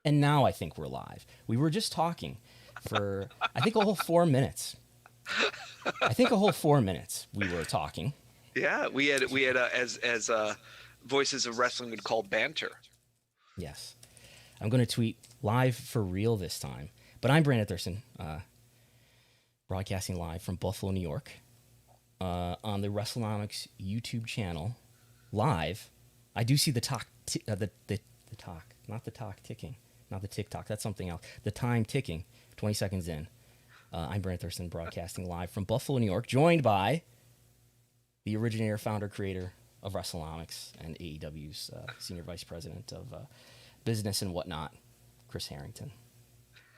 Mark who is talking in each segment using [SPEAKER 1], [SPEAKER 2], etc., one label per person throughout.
[SPEAKER 1] And now I think we're live. We were just talking for, I think, a whole 4 minutes. We were talking.
[SPEAKER 2] Yeah, we had as Voices of Wrestling would call banter.
[SPEAKER 1] Yes. I'm going to tweet live for real this time. But I'm Brandon Thurston, broadcasting live from Buffalo, New York, on the Wrestlenomics YouTube channel. Live. I do see the talk, the talk, not the talk ticking, not the TikTok. That's something else. The time ticking. 20 seconds in. I'm Brandon Thurston, broadcasting live from Buffalo, New York, joined by the originator, founder, creator of Wrestlenomics and AEW's senior vice president of business and whatnot, Chris Harrington.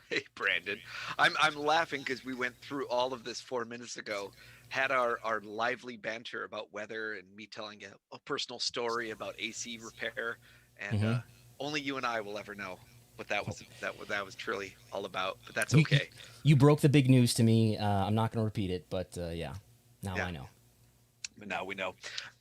[SPEAKER 2] Hey, Brandon. I'm laughing because we went through all of this 4 minutes ago, had our lively banter about weather and me telling a personal story about AC repair, and only you and I will ever know what that was truly all about. But that's okay.
[SPEAKER 1] You broke the big news to me. I'm not going to repeat it, but now I know.
[SPEAKER 2] But now we know.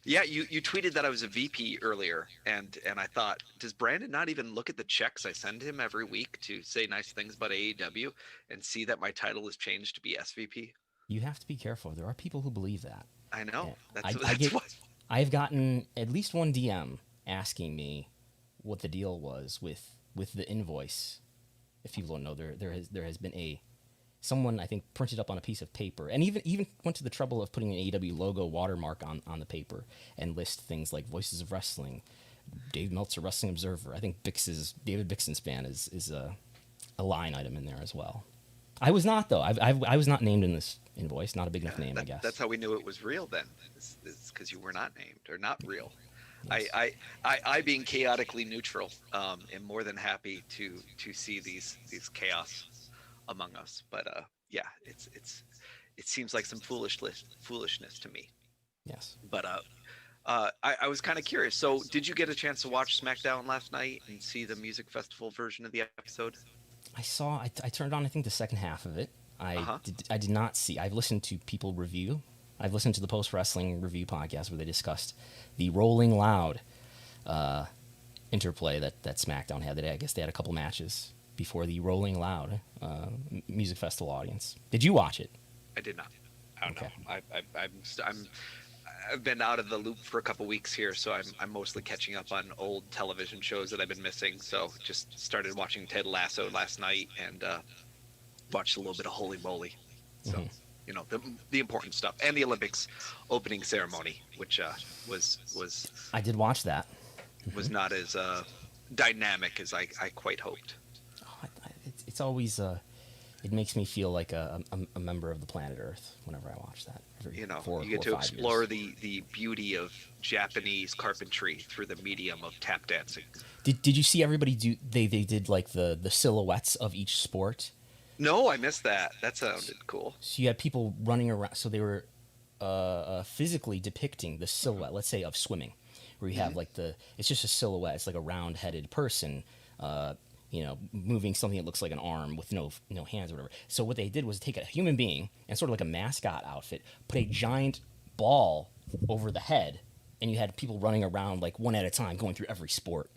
[SPEAKER 2] Yeah, you tweeted that I was a VP earlier, and I thought, does Brandon not even look at the checks I send him every week to say nice things about AEW and see that my title has changed to be SVP?
[SPEAKER 1] You have to be careful. There are people who believe that.
[SPEAKER 2] I know.
[SPEAKER 1] I've gotten at least one DM asking me what the deal was with the invoice. If people don't know, there has been someone, I think, printed up on a piece of paper, and even went to the trouble of putting an AEW logo watermark on the paper and list things like Voices of Wrestling, Dave Meltzer, Wrestling Observer. I think David Bixen's fan is a line item in there as well. I was not, though. I was not named in this invoice. Not a big enough name, I guess.
[SPEAKER 2] That's how we knew it was real then. It's because you were not named or not real. Yes. I being chaotically neutral, am more than happy to see these chaos among us, but it seems like some foolishness to me.
[SPEAKER 1] Yes.
[SPEAKER 2] But I was kind of curious. So did you get a chance to watch Smackdown last night and see the music festival version of the episode?
[SPEAKER 1] I turned on, I think, the second half of it. I did not see. I've listened to people review. I've listened to the Post Wrestling Review podcast where they discussed the Rolling Loud interplay that SmackDown had today. I guess they had a couple matches before the Rolling Loud music festival audience. Did you watch it?
[SPEAKER 2] I did not. I don't know. I've been out of the loop for a couple weeks here, so I'm mostly catching up on old television shows that I've been missing. So just started watching Ted Lasso last night and watched a little bit of Holy Moly. So the important stuff, and the Olympics opening ceremony, which was
[SPEAKER 1] I did watch that.
[SPEAKER 2] Was not as dynamic as I quite hoped.
[SPEAKER 1] It's always it makes me feel like a member of the planet Earth whenever I watch that.
[SPEAKER 2] You get to explore the beauty of Japanese carpentry through the medium of tap dancing.
[SPEAKER 1] Did you see everybody do? They did like the silhouettes of each sport.
[SPEAKER 2] No, I missed that. That sounded cool.
[SPEAKER 1] So you had people running around. So they were physically depicting the silhouette, let's say, of swimming, where you have it's just a silhouette. It's like a round-headed person. Moving something that looks like an arm with no hands or whatever. So what they did was take a human being and sort of like a mascot outfit, put a giant ball over the head, and you had people running around like one at a time going through every sport.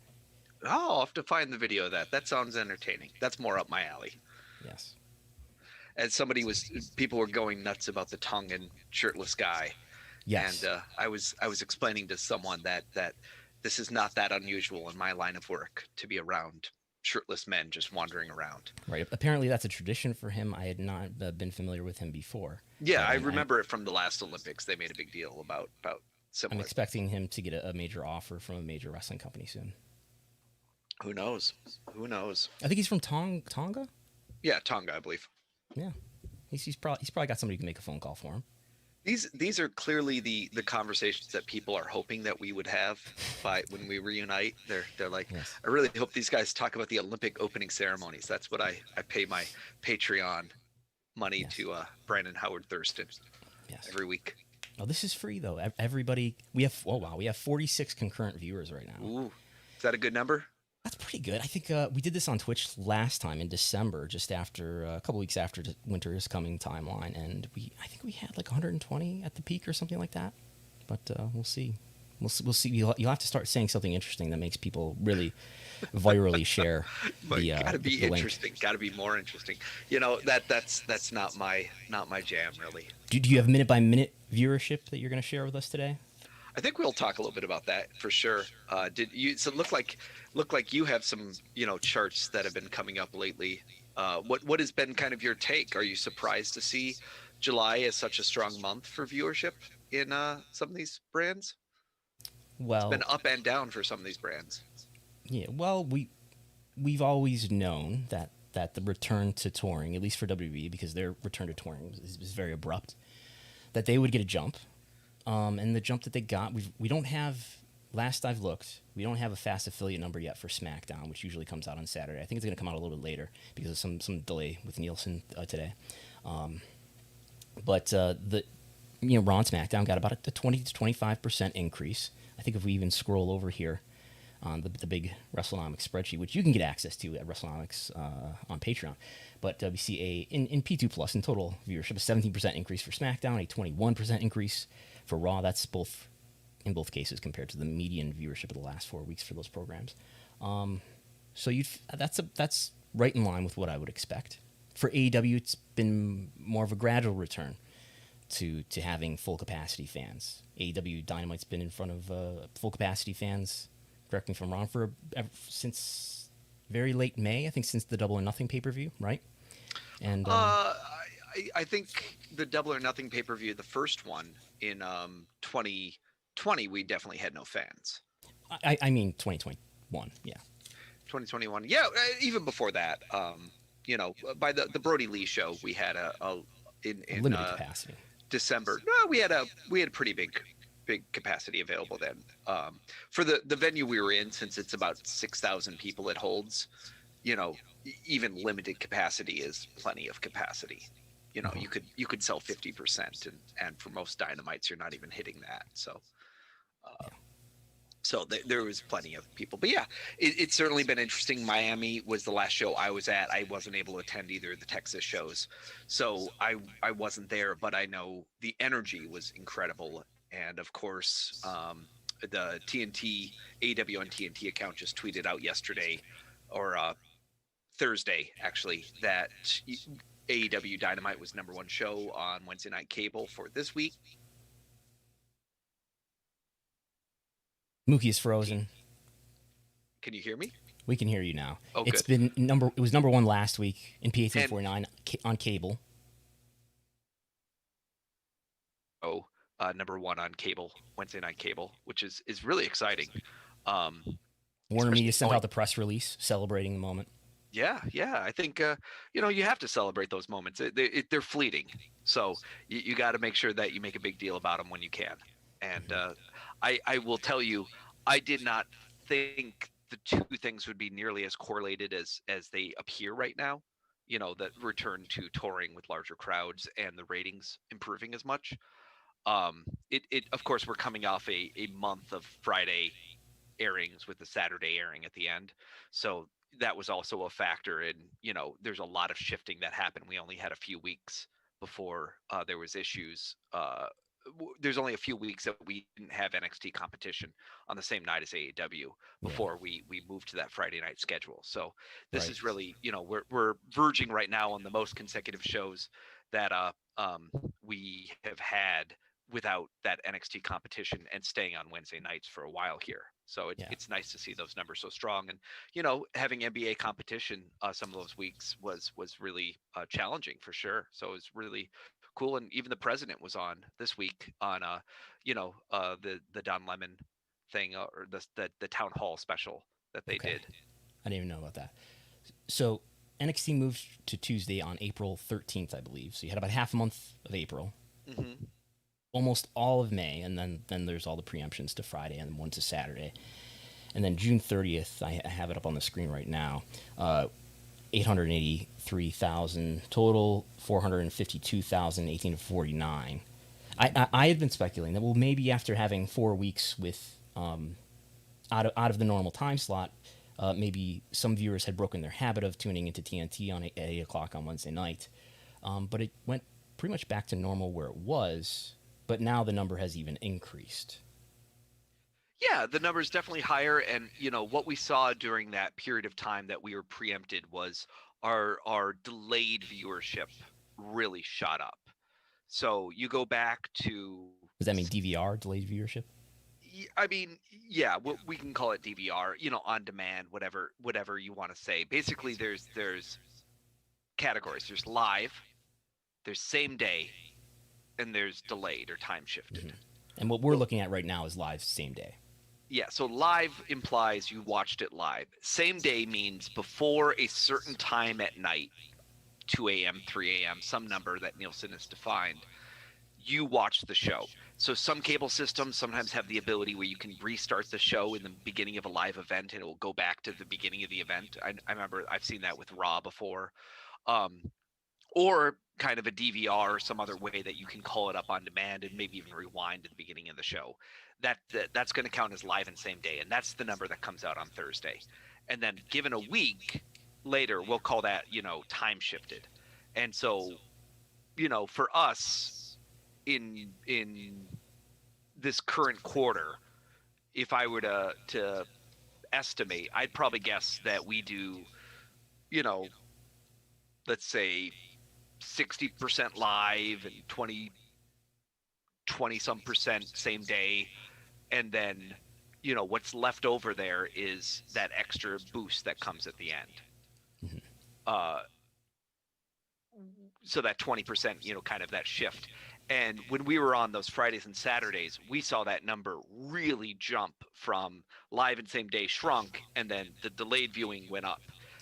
[SPEAKER 2] Oh, I'll have to find the video of that. That sounds entertaining. That's more up my alley.
[SPEAKER 1] Yes.
[SPEAKER 2] As people were going nuts about the tongue and shirtless guy.
[SPEAKER 1] Yes.
[SPEAKER 2] And I was explaining to someone that this is not that unusual in my line of work to be around shirtless men just wandering around.
[SPEAKER 1] Right. Apparently that's a tradition for him. I had not been familiar with him before.
[SPEAKER 2] Yeah, I remember it from the last Olympics. They made a big deal about similar.
[SPEAKER 1] I'm expecting him to get a major offer from a major wrestling company soon.
[SPEAKER 2] Who knows?
[SPEAKER 1] I think he's from Tonga?
[SPEAKER 2] Yeah, Tonga, I believe.
[SPEAKER 1] Yeah. He's probably got somebody who can make a phone call for him.
[SPEAKER 2] These are clearly the conversations that people are hoping that we would have when we reunite. They're like, yes. I really hope these guys talk about the Olympic opening ceremonies. That's what I pay my Patreon money to Brandon Howard Thurston every week.
[SPEAKER 1] Oh, this is free though. Everybody, we have 46 concurrent viewers right now.
[SPEAKER 2] Ooh, is that a good number?
[SPEAKER 1] That's pretty good. I think we did this on Twitch last time in December, just after a couple weeks after Winter is Coming timeline, and I think we had like 120 at the peak or something like that. But we'll see. We'll see. You'll have to start saying something interesting that makes people really virally share
[SPEAKER 2] But gotta be
[SPEAKER 1] the link.
[SPEAKER 2] interesting. Gotta be more interesting. That's not my jam really.
[SPEAKER 1] Do you have minute by minute viewership that you're going to share with us today?
[SPEAKER 2] I think we'll talk a little bit about that for sure. Did you? So look like you have some charts that have been coming up lately. What has been kind of your take? Are you surprised to see July as such a strong month for viewership in some of these brands? It's
[SPEAKER 1] Well,
[SPEAKER 2] been up and down for some of these brands.
[SPEAKER 1] yeah. Well, we've always known that the return to touring, at least for WWE, because their return to touring is very abrupt, that they would get a jump. And the jump that they got, we don't have. Last I've looked, we don't have a fast affiliate number yet for SmackDown, which usually comes out on Saturday. I think it's going to come out a little bit later because of some delay with Nielsen today. But the Raw and SmackDown got about a 20 to 25% increase. I think if we even scroll over here on the big Wrestlenomics spreadsheet, which you can get access to at Wrestlenomics on Patreon, but we see in P2 Plus in total viewership a 17% increase for SmackDown, a 21% increase for Raw. That's in both cases compared to the median viewership of the last 4 weeks for those programs. So that's right in line with what I would expect. For AEW, it's been more of a gradual return to having full capacity fans. AEW Dynamite's been in front of full capacity fans, correct me if I'm wrong, since very late May, I think since the Double or Nothing pay-per-view, right? And
[SPEAKER 2] I think the Double or Nothing pay-per-view, the first one in 2020, we definitely had no fans.
[SPEAKER 1] I mean 2021, yeah.
[SPEAKER 2] 2021, yeah. Even before that, by the Brody Lee show, we had a
[SPEAKER 1] limited capacity.
[SPEAKER 2] December. No, we had a pretty big capacity available then. For the venue we were in, since it's about 6,000 people it holds, even limited capacity is plenty of capacity. You could sell 50%, and for most Dynamites, you're not even hitting that. So, there was plenty of people. But yeah, it's certainly been interesting. Miami was the last show I was at. I wasn't able to attend either of the Texas shows, so I wasn't there. But I know the energy was incredible, and of course, the TNT AEW on TNT account just tweeted out yesterday, or Thursday actually, that AEW Dynamite was #1 show on Wednesday night cable for this week.
[SPEAKER 1] Mookie is frozen.
[SPEAKER 2] Can you hear me?
[SPEAKER 1] We can hear you now.
[SPEAKER 2] Oh,
[SPEAKER 1] It's
[SPEAKER 2] good.
[SPEAKER 1] been it was #1 last week in PA 49 on cable.
[SPEAKER 2] Oh, #1 on cable, Wednesday night cable, which is really exciting.
[SPEAKER 1] Warner Media sent out the press release celebrating the moment.
[SPEAKER 2] Yeah. I think you have to celebrate those moments. They're fleeting, so you got to make sure that you make a big deal about them when you can. And I will tell you, I did not think the two things would be nearly as correlated as they appear right now. That return to touring with larger crowds and the ratings improving as much. It of course, we're coming off a month of Friday airings with the Saturday airing at the end, so that was also a factor in, there's a lot of shifting that happened. We only had a few weeks before there was issues. There's only a few weeks that we didn't have NXT competition on the same night as AEW before we moved to that Friday night schedule. So this is really, we're verging right now on the most consecutive shows that we have had without that NXT competition and staying on Wednesday nights for a while here. So it's nice to see those numbers so strong. And, having NBA competition some of those weeks was really challenging for sure. So it was really cool. And even the president was on this week on, the Don Lemon thing, or the town hall special that they did.
[SPEAKER 1] I didn't even know about that. So NXT moved to Tuesday on April 13th, I believe. So you had about half a month of April.
[SPEAKER 2] Mm-hmm.
[SPEAKER 1] Almost all of May, and then there's all the preemptions to Friday and one to Saturday. And then June 30th, I have it up on the screen right now, 883,000 total, 452,000, 18 to 49. I had been speculating that, well, maybe after having 4 weeks with out of the normal time slot, maybe some viewers had broken their habit of tuning into TNT at 8 o'clock on Wednesday night. But it went pretty much back to normal where it was. But now the number has even increased.
[SPEAKER 2] Yeah, the number is definitely higher, and what we saw during that period of time that we were preempted was our delayed viewership really shot up. So you go back to,
[SPEAKER 1] Does that mean DVR, delayed viewership?
[SPEAKER 2] I mean, yeah, we can call it DVR, on demand, whatever you want to say. Basically, there's categories. There's live, there's same day, and there's delayed or time shifted.
[SPEAKER 1] And what we're looking at right now is live same day.
[SPEAKER 2] Yeah, so live implies you watched it live. Same day means before a certain time at night, 2 a.m., 3 a.m., some number that Nielsen has defined, you watch the show. So some cable systems sometimes have the ability where you can restart the show in the beginning of a live event and it will go back to the beginning of the event. I remember I've seen that with Raw before. Or kind of a DVR or some other way that you can call it up on demand and maybe even rewind at the beginning of the show. That's going to count as live and same day, and that's the number that comes out on Thursday. And then given a week later, we'll call that time shifted. And so for us in this current quarter, if I were to estimate, I'd probably guess that we do let's say 60% live and 20 some percent same day, and then what's left over there is that extra boost that comes at the end. So that 20%, kind of that shift. And when we were on those Fridays and Saturdays, we saw that number really jump from live and same day shrunk, and then the delayed viewing went up.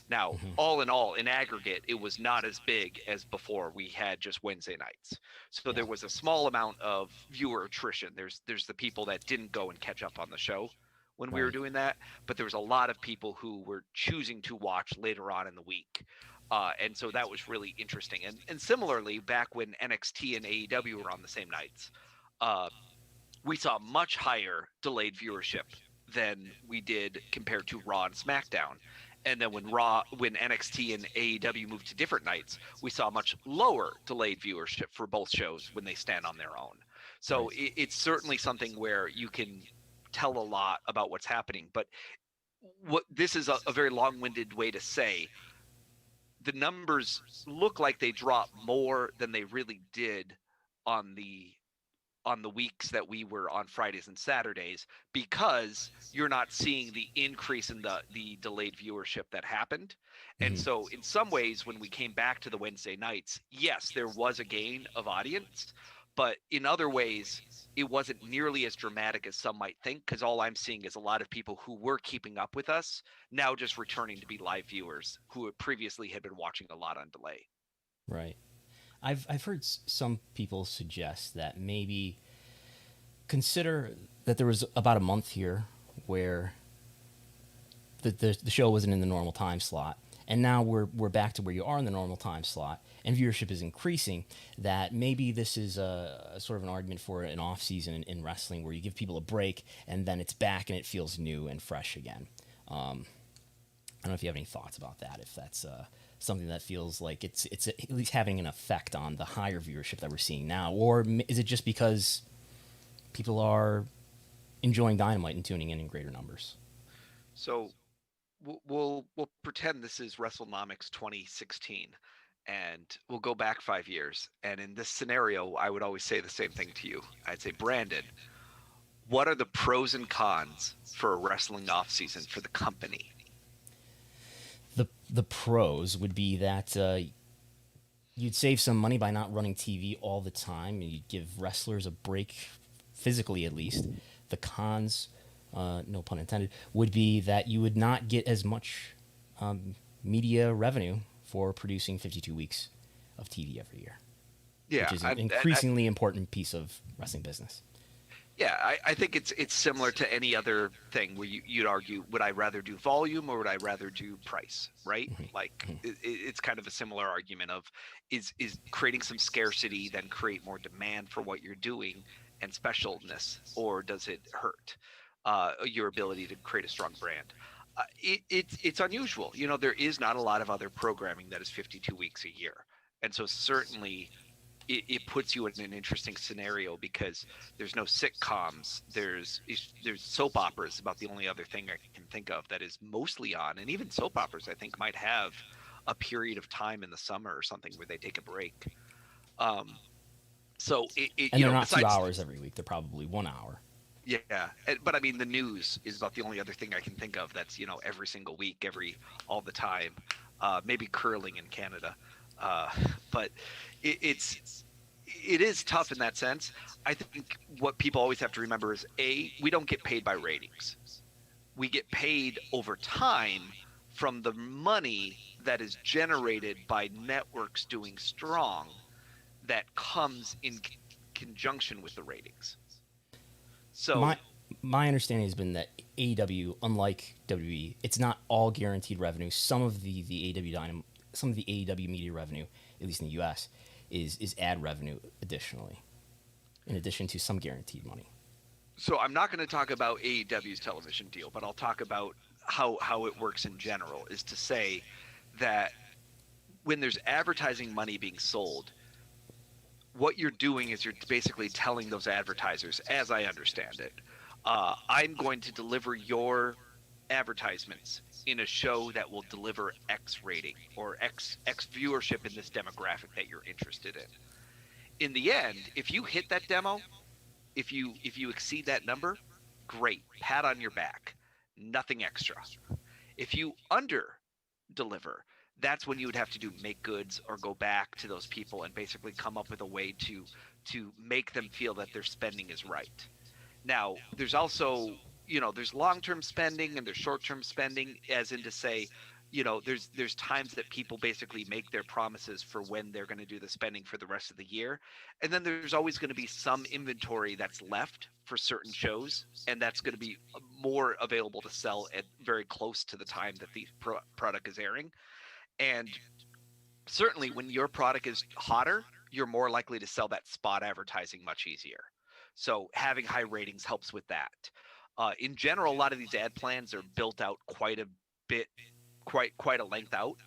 [SPEAKER 2] Now, all in all, in aggregate, it was not as big as before we had just Wednesday nights. So there was a small amount of viewer attrition. There's the people that didn't go and catch up on the show when we were doing that, but there was a lot of people who were choosing to watch later on in the week. And so that was really interesting. And similarly, back when NXT and AEW were on the same nights, we saw much higher delayed viewership than we did compared to Raw and SmackDown. And then when NXT and AEW moved to different nights, we saw much lower delayed viewership for both shows when they stand on their own. So it's certainly something where you can tell a lot about what's happening. But what this is a very long-winded way to say, the numbers look like they drop more than they really did on the weeks that we were on Fridays and Saturdays, because you're not seeing the increase in the delayed viewership that happened. And so in some ways, when we came back to the Wednesday nights, yes, there was a gain of audience, but in other ways, it wasn't nearly as dramatic as some might think, because all I'm seeing is a lot of people who were keeping up with us now just returning to be live viewers who previously had been watching a lot on delay.
[SPEAKER 1] Right. I've heard some people suggest that maybe consider that there was about a month here where the show wasn't in the normal time slot, and now we're back to where you are in the normal time slot, and viewership is increasing. That maybe this is a sort of an argument for an off season in wrestling where you give people a break and then it's back and it feels new and fresh again. I don't know if you have any thoughts about that. If that's something that feels like it's at least having an effect on the higher viewership that we're seeing now, or is it just because people are enjoying Dynamite and tuning in greater numbers?
[SPEAKER 2] So we'll pretend this is Wrestlenomics 2016, and we'll go back 5 years. And in this scenario, I would always say the same thing to you. I'd say, Brandon, what are the pros and cons for a wrestling off season for the company?
[SPEAKER 1] The pros would be that you'd save some money by not running TV all the time, and you'd give wrestlers a break, physically at least. The cons, no pun intended, would be that you would not get as much media revenue for producing 52 weeks of TV every year.
[SPEAKER 2] Yeah,
[SPEAKER 1] which is an increasingly important piece of wrestling business.
[SPEAKER 2] Yeah, I think it's similar to any other thing where you'd argue, would I rather do volume or would I rather do price, right? It's kind of a similar argument of is creating some scarcity then create more demand for what you're doing and specialness, or does it hurt your ability to create a strong brand? It's unusual. There is not a lot of other programming that is 52 weeks a year. And so certainly it puts you in an interesting scenario because there's no sitcoms. There's soap operas about the only other thing I can think of that is mostly on, and even soap operas I think might have a period of time in the summer or something where they take a break. Um, so
[SPEAKER 1] And
[SPEAKER 2] you
[SPEAKER 1] they're
[SPEAKER 2] know,
[SPEAKER 1] not 2
[SPEAKER 2] besides,
[SPEAKER 1] hours every week. They're probably 1 hour.
[SPEAKER 2] yeah, but I mean the news is about the only other thing I can think of that's, you know, every single week, all the time. Maybe curling in Canada, uh, but it's it is tough in that sense. I think what people always have to remember is we don't get paid by ratings. We get paid over time from the money that is generated by networks doing strong that comes in conjunction with the ratings.
[SPEAKER 1] My
[SPEAKER 2] So
[SPEAKER 1] my understanding has been that AEW, unlike WWE, it's not all guaranteed revenue. Some of the some of the AEW media revenue, at least in the U.S., is ad revenue additionally, in addition to some guaranteed money.
[SPEAKER 2] so I'm not going to talk about AEW's television deal, but I'll talk about how it works in general. Is to say that when there's advertising money being sold, what you're doing is you're basically telling those advertisers, as I understand it, I'm going to deliver your advertisements in a show that will deliver X rating or X viewership in this demographic that you're interested in. In the end, if you hit that demo, if you exceed that number, great, pat on your back, nothing extra. If you under deliver, that's when you would have to do make goods or go back to those people and basically come up with a way to make them feel that their spending is right. Now, there's also, you know, there's long-term spending and there's short-term spending, as in to say, you know, there's times that people basically make their promises for when they're going to do the spending for the rest of the year, and then there's always going to be some inventory that's left for certain shows, and that's going to be more available to sell at very close to the time that the product is airing. And certainly when your product is hotter, you're more likely to sell that spot advertising much easier. So having high ratings helps with that. In general, a lot of these ad plans are built out quite a bit, quite a length out,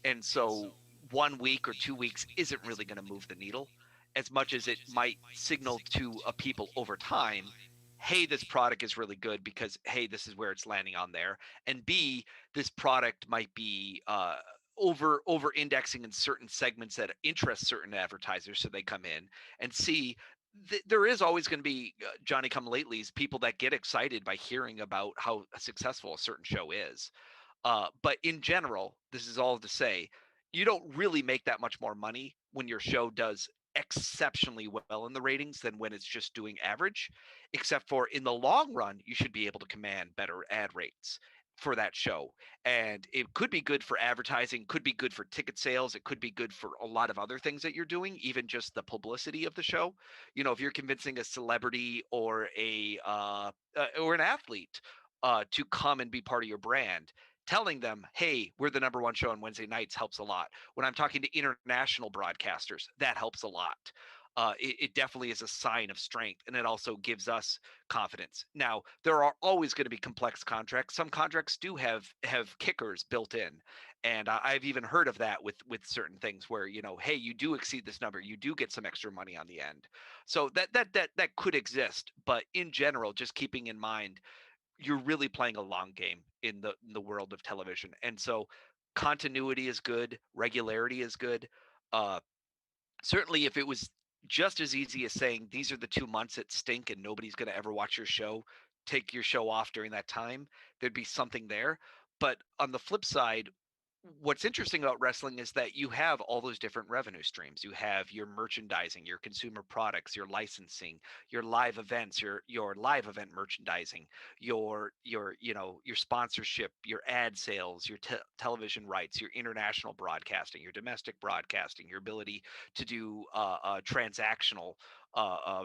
[SPEAKER 2] and so 1 week or 2 weeks isn't really going to move the needle as much as it might signal to a people over time, hey, this product is really good because hey, this is where it's landing on there, and B, this product might be over indexing in certain segments that interest certain advertisers, so they come in, and C, there is always going to be Johnny come latelys, people that get excited by hearing about how successful a certain show is. But in general, this is all to say, you don't really make that much more money when your show does exceptionally well in the ratings than when it's just doing average, except for in the long run, you should be able to command better ad rates for that show. And it could be good for advertising, could be good for ticket sales, it could be good for a lot of other things that you're doing, even just the publicity of the show. You know, if you're convincing a celebrity or an athlete to come and be part of your brand, telling them, hey, we're the number one show on Wednesday nights helps a lot. When I'm talking to international broadcasters, that helps a lot. It definitely is a sign of strength, and it also gives us confidence. Now, there are always going to be complex contracts. Some contracts do have kickers built in, and I've even heard of that with certain things where, you know, hey, you do exceed this number, you do get some extra money on the end. So that could exist, but in general, just keeping in mind you're really playing a long game in the world of television, and so continuity is good, regularity is good. uh Certainly if it was just as easy as saying these are the 2 months that stink and nobody's going to ever watch your show, take your show off during that time, there'd be something there. But on the flip side, what's interesting about wrestling is that you have all those different revenue streams. You have your merchandising, your consumer products, your licensing, your live events, your live event merchandising, your you know, your sponsorship, your ad sales, your television rights, your international broadcasting, your domestic broadcasting, your ability to do transactional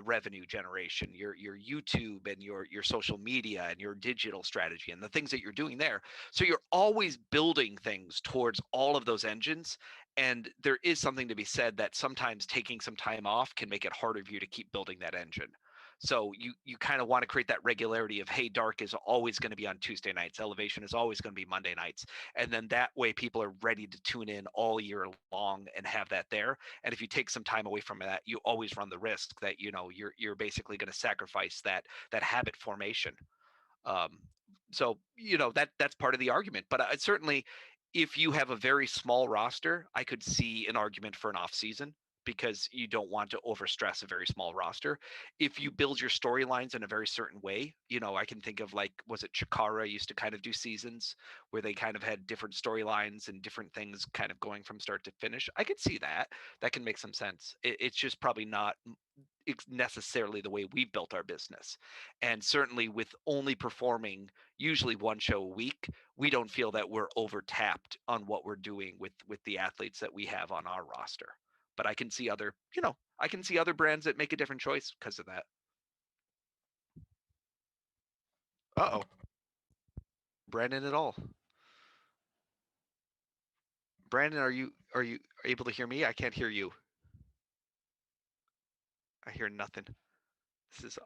[SPEAKER 2] revenue generation, your YouTube and your social media and your digital strategy and the things that you're doing there. So you're always building things towards all of those engines. And there is something to be said that sometimes taking some time off can make it harder for you to keep building that engine. So you kind of want to create that regularity of, hey, Dark is always going to be on Tuesday nights, Elevation is always going to be Monday nights, and then that way people are ready to tune in all year long and have that there. And if you take some time away from that, you always run the risk that you're basically going to sacrifice that habit formation. Um, so that's part of the argument. But certainly, if you have a very small roster, I could see an argument for an off season because you don't want to overstress a very small roster. If you build your storylines in a very certain way, I can think of, like, was it Chikara used to kind of do seasons where they kind of had different storylines and different things kind of going from start to finish. I could see that. That can make some sense. It's just probably not necessarily the way we built our business. And certainly with only performing usually one show a week, we don't feel that we're overtapped on what we're doing with the athletes that we have on our roster. But I can see other brands that make a different choice because of that. Uh-oh. Brandon at all. Brandon, are you able to hear me? I can't hear you. I hear nothing. This is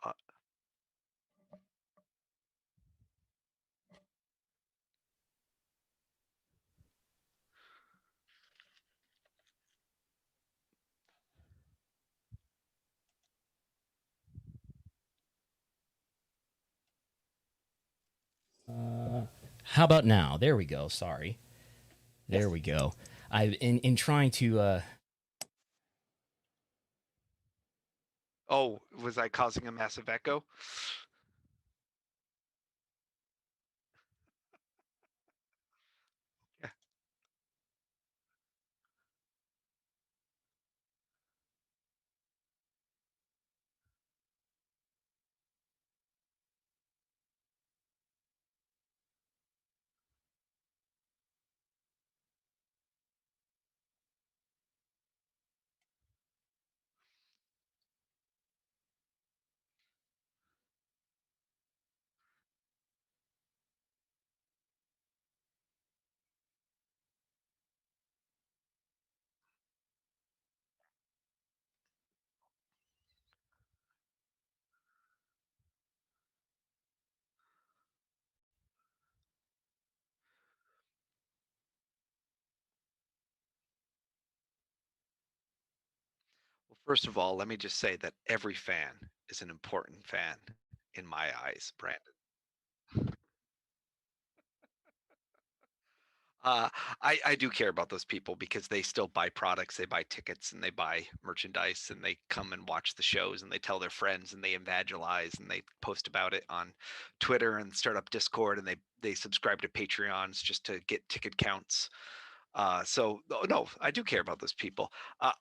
[SPEAKER 1] How about now? There we go. Sorry. There we go. In trying to.
[SPEAKER 2] Oh, was I causing a massive echo? Yeah. Well, first of all, let me just say that every fan is an important fan in my eyes, Brandon. Uh, I do care about those people because they still buy products, they buy tickets, and they buy merchandise, and they come and watch the shows, and they tell their friends, and they evangelize, and they post about it on Twitter, and start up Discord, and they subscribe to Patreons just to get ticket counts. So no, I do care about those people.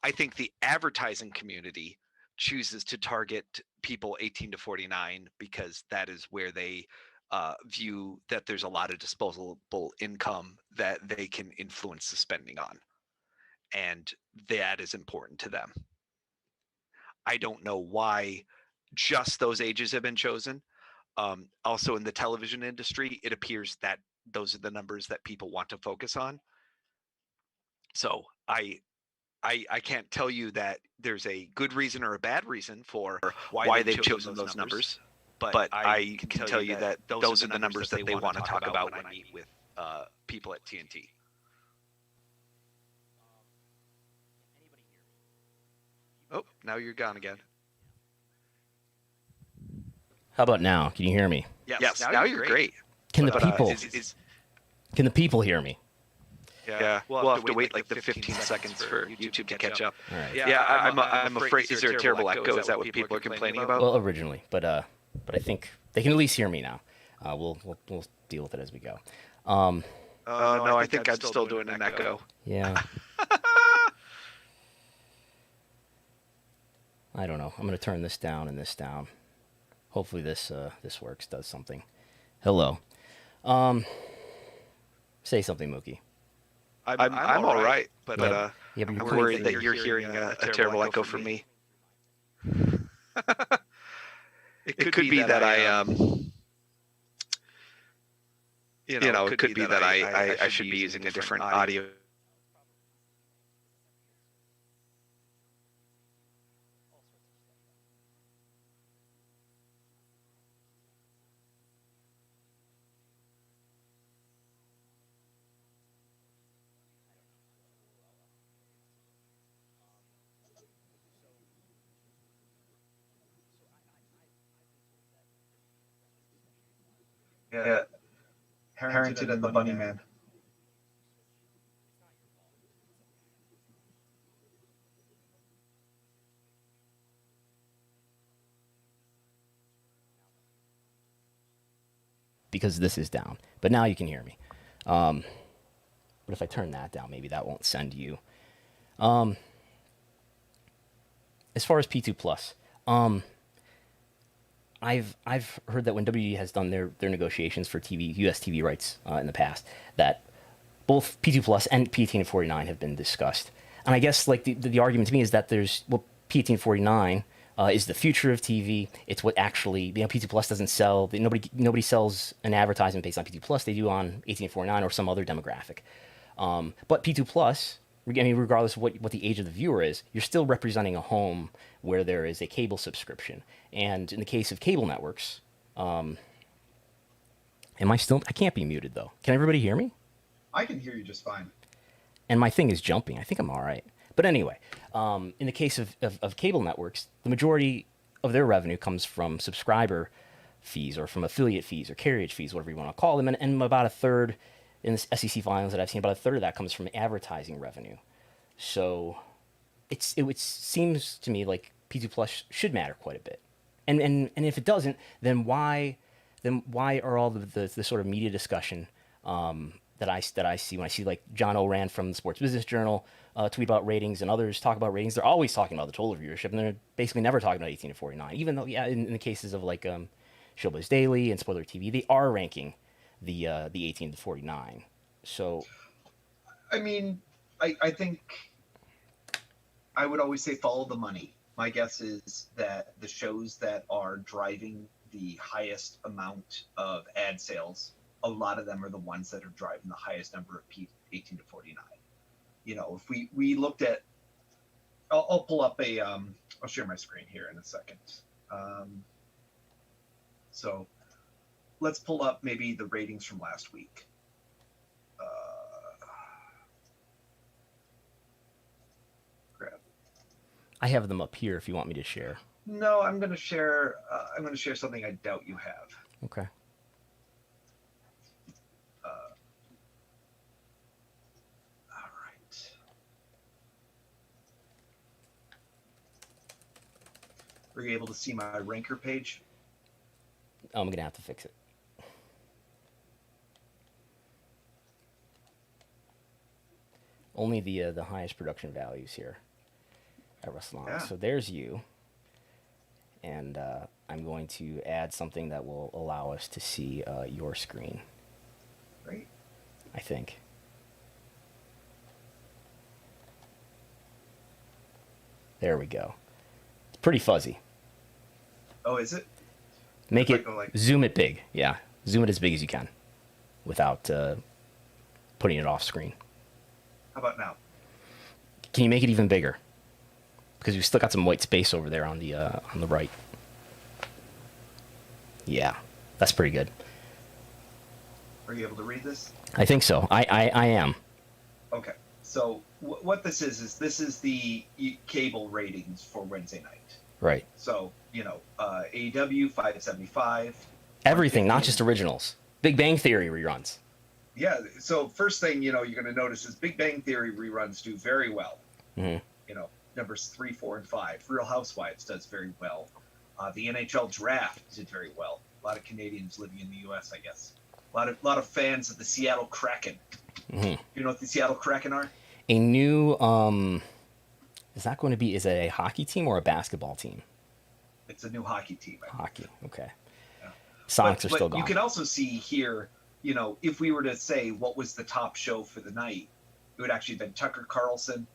[SPEAKER 2] I think the advertising community chooses to target people 18 to 49 because that is where they view that there's a lot of disposable income that they can influence the spending on, and that is important to them. I don't know why just those ages have been chosen. Also, in the television industry, it appears that those are the numbers that people want to focus on. So I can't tell you that there's a good reason or a bad reason for why they've chosen those numbers, but I can tell you that those are the numbers that they want to talk about when I meet with people at TNT. Oh, now you're gone again.
[SPEAKER 1] How about now? Can you hear me?
[SPEAKER 2] Yes, now you're great.
[SPEAKER 1] Can the people? Can the people hear me?
[SPEAKER 2] Yeah, we'll have to wait like the 15 seconds for YouTube to catch up.
[SPEAKER 1] All right.
[SPEAKER 2] Yeah, I'm afraid. Is there a terrible echo? Is that what people are complaining about?
[SPEAKER 1] Well, originally, but I think they can at least hear me now. We'll deal with it as we go.
[SPEAKER 2] No, I think I'm still doing an echo.
[SPEAKER 1] Yeah. I don't know. I'm gonna turn this down and this down. Hopefully this works, does something. Hello. Say something, Mookie.
[SPEAKER 2] I'm all right, but
[SPEAKER 1] yeah, but
[SPEAKER 2] I'm worried that you're hearing a terrible echo from me. It could be that I it could be that I should be using a different audio.
[SPEAKER 3] Yeah. Harrington and the Bunny Man.
[SPEAKER 1] Because this is down. But now you can hear me. But if I turn that down, maybe that won't send you. As far as P2 Plus, I've heard that when WWE has done their negotiations for US TV rights in the past, that both P2 Plus and P1849 have been discussed. And I guess like the argument to me is that P1849 is the future of TV. It's what actually P2 Plus doesn't sell. Nobody sells an advertisement based on P2 Plus. They do on 1849 or some other demographic. But P2 Plus, I mean, regardless of what the age of the viewer is, you're still representing a home where there is a cable subscription. And in the case of cable networks, I can't be muted though. Can everybody hear me?
[SPEAKER 3] I can hear you just fine.
[SPEAKER 1] And my thing is jumping. I think I'm all right. But anyway, in the case of cable networks, the majority of their revenue comes from subscriber fees or from affiliate fees or carriage fees, whatever you want to call them. And about a third in the SEC filings that I've seen, about a third of that comes from advertising revenue. So it seems to me like P2 Plus should matter quite a bit. And if it doesn't, then why are all the sort of media discussion that I see when I see like John Oran from the Sports Business Journal tweet about ratings and others talk about ratings? They're always talking about the total viewership, and they're basically never talking about 18 to 49. Even though, in the cases of like Showbiz Daily and Spoiler TV, they are ranking the 18 to 49. So,
[SPEAKER 3] I mean, I think I would always say follow the money. My guess is that the shows that are driving the highest amount of ad sales, a lot of them are the ones that are driving the highest number of 18 to 49. If we looked at, I'll pull up I'll share my screen here in a second. So let's pull up maybe the ratings from last week. Grab.
[SPEAKER 1] I have them up here if you want me to share.
[SPEAKER 3] No, I'm going to share. I'm going to share something I doubt you have.
[SPEAKER 1] Okay.
[SPEAKER 3] All right. Were you able to see my ranker page?
[SPEAKER 1] Oh, I'm going to have to fix it. Only the highest production values here at Wrestlenomics.
[SPEAKER 3] Yeah.
[SPEAKER 1] So there's you. And I'm going to add something that will allow us to see your screen.
[SPEAKER 3] Great.
[SPEAKER 1] I think. There we go. It's pretty fuzzy.
[SPEAKER 3] Oh, is it?
[SPEAKER 1] Make
[SPEAKER 3] If I
[SPEAKER 1] it,
[SPEAKER 3] go like-
[SPEAKER 1] zoom it big. Yeah, zoom it as big as you can without putting it off screen.
[SPEAKER 3] How about now?
[SPEAKER 1] Can you make it even bigger? Because we've still got some white space over there on the right. Yeah, that's pretty good.
[SPEAKER 3] Are you able to read this?
[SPEAKER 1] I think so. I am.
[SPEAKER 3] Okay. So what this is the cable ratings for Wednesday night.
[SPEAKER 1] Right.
[SPEAKER 3] So, AEW 575.
[SPEAKER 1] Everything, not just originals. Big Bang Theory reruns.
[SPEAKER 3] Yeah. So first thing, you're going to notice is Big Bang Theory reruns do very well.
[SPEAKER 1] Mm-hmm.
[SPEAKER 3] Numbers 3, 4, and 5. Real Housewives does very well. The NHL Draft did very well. A lot of Canadians living in the U.S., I guess. A lot of fans of the Seattle Kraken.
[SPEAKER 1] Mm-hmm.
[SPEAKER 3] You know what the Seattle Kraken are?
[SPEAKER 1] A new is it a hockey team or a basketball team?
[SPEAKER 3] It's a new hockey team.
[SPEAKER 1] Hockey, okay.
[SPEAKER 3] Yeah.
[SPEAKER 1] Sonics are still gone.
[SPEAKER 3] You can also see here, if we were to say what was the top show for the night, it would actually have been Tucker Carlson,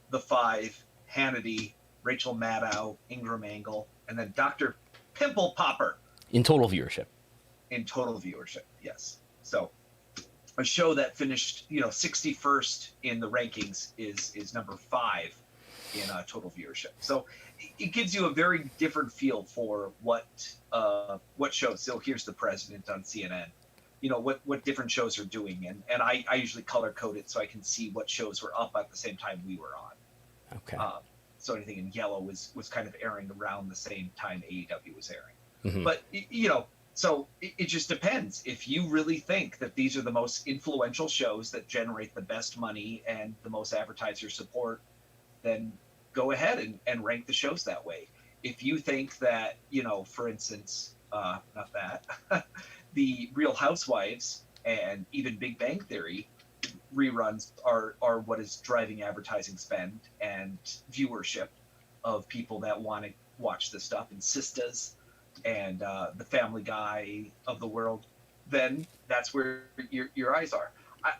[SPEAKER 3] The Five, Hannity, Rachel Maddow, Ingram Angle, and then Dr. Pimple Popper.
[SPEAKER 1] In total viewership.
[SPEAKER 3] In total viewership, yes. So a show that finished, 61st in the rankings is number 5 in total viewership. So it gives you a very different feel for what shows. So here's the president on CNN. What different shows are doing, and I usually color code it so I can see what shows were up at the same time we were on.
[SPEAKER 1] Okay.
[SPEAKER 3] So anything in yellow was kind of airing around the same time AEW was airing.
[SPEAKER 1] Mm-hmm.
[SPEAKER 3] But So it just depends. If you really think that these are the most influential shows that generate the best money and the most advertiser support, then go ahead and rank the shows that way. If you think that, for instance, not that, the Real Housewives and even Big Bang Theory reruns are what is driving advertising spend and viewership of people that want to watch this stuff, and Sistas and the Family Guy of the world, then that's where your eyes are.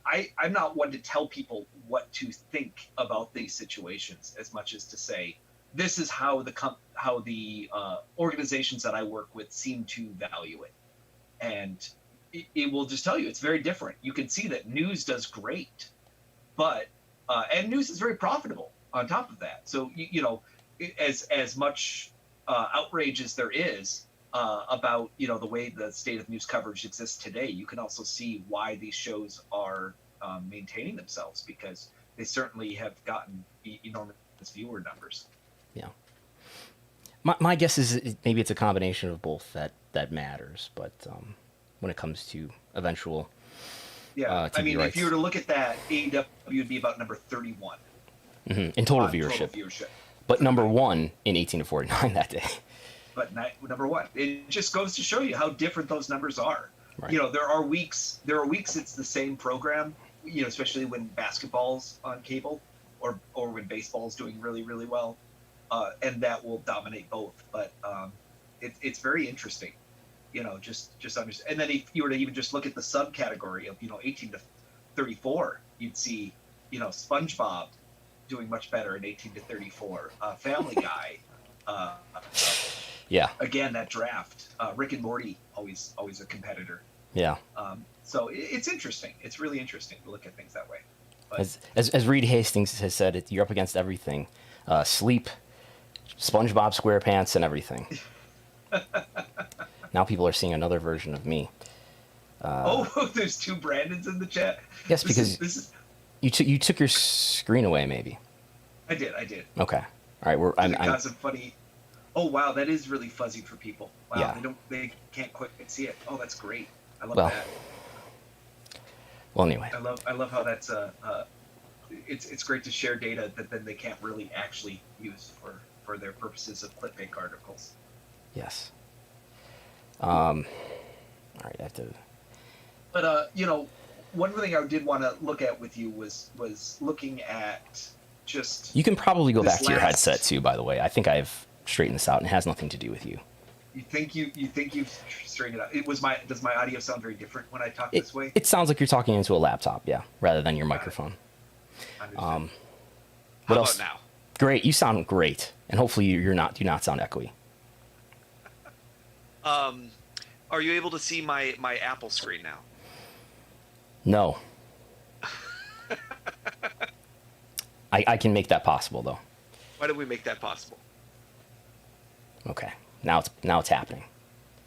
[SPEAKER 3] I'm not one to tell people what to think about these situations as much as to say this is how the organizations that I work with seem to value it, and it will just tell you it's very different. You can see that news does great, but and news is very profitable on top of that. So as much outrage as there is about the way the state of news coverage exists today, you can also see why these shows are maintaining themselves, because they certainly have gotten enormous viewer numbers.
[SPEAKER 1] Yeah. My guess is maybe it's a combination of both that matters, but when it comes to eventual TV
[SPEAKER 3] I mean,
[SPEAKER 1] rights.
[SPEAKER 3] if you were to look at that, AEW would be about number 31
[SPEAKER 1] in total viewership. But number one in 18 to 49 that day.
[SPEAKER 3] But number one, it just goes to show you how different those numbers are.
[SPEAKER 1] Right.
[SPEAKER 3] There are weeks it's the same program, especially when basketball's on cable or when baseball's doing really, really well. And that will dominate both. But it's very interesting, just understand. And then if you were to even just look at the subcategory of, 18 to 34, you'd see, SpongeBob doing much better in 18 to 34. Family Guy.
[SPEAKER 1] Yeah.
[SPEAKER 3] Again, that draft. Rick and Morty, always a competitor.
[SPEAKER 1] Yeah.
[SPEAKER 3] So it's interesting. It's really interesting to look at things that way. But,
[SPEAKER 1] as Reed Hastings has said, you're up against everything. Sleep, SpongeBob SquarePants, and everything. Now people are seeing another version of me.
[SPEAKER 3] There's two Brandons in the chat.
[SPEAKER 1] Yes, because you took your screen away, maybe.
[SPEAKER 3] I did.
[SPEAKER 1] Okay. All right.
[SPEAKER 3] I'm got some funny. Oh wow, that is really fuzzy for people. Wow,
[SPEAKER 1] yeah.
[SPEAKER 3] They can't quite see it. Oh, that's great. I love that.
[SPEAKER 1] Well, anyway.
[SPEAKER 3] I love how that's it's great to share data that then they can't really actually use for their purposes of clickbait articles.
[SPEAKER 1] Yes. All right, I have to.
[SPEAKER 3] But one thing I did want to look at with you was looking at just.
[SPEAKER 1] You can probably go back to your headset too. By the way, I think I've straightened this out, and it has nothing to do with you.
[SPEAKER 3] You think you've straightened it out? Does my audio sound very different when I talk this way?
[SPEAKER 1] It sounds like you're talking into a laptop, yeah, rather than your microphone.
[SPEAKER 3] How
[SPEAKER 1] else?
[SPEAKER 2] About now?
[SPEAKER 1] Great, you sound great, and hopefully do not sound echoey.
[SPEAKER 2] Are you able to see my Apple screen now?
[SPEAKER 1] No. I can make that possible though.
[SPEAKER 2] Why did we make that possible?
[SPEAKER 1] Okay, now it's happening.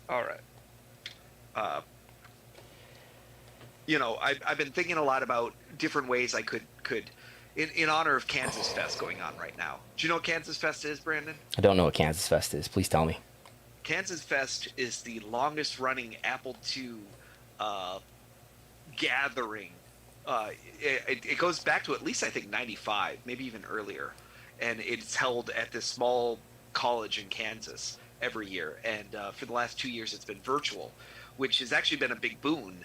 [SPEAKER 2] All right. I've been thinking a lot about different ways I could in honor of Kansas Fest going on right now. Do you know what Kansas Fest is, Brandon?
[SPEAKER 1] I don't know what Kansas Fest is. Please tell me.
[SPEAKER 2] Kansas Fest is the longest running Apple II gathering. It goes back to at least, I think, 95, maybe even earlier. And it's held at this small college in Kansas every year. And for the last 2 years, it's been virtual, which has actually been a big boon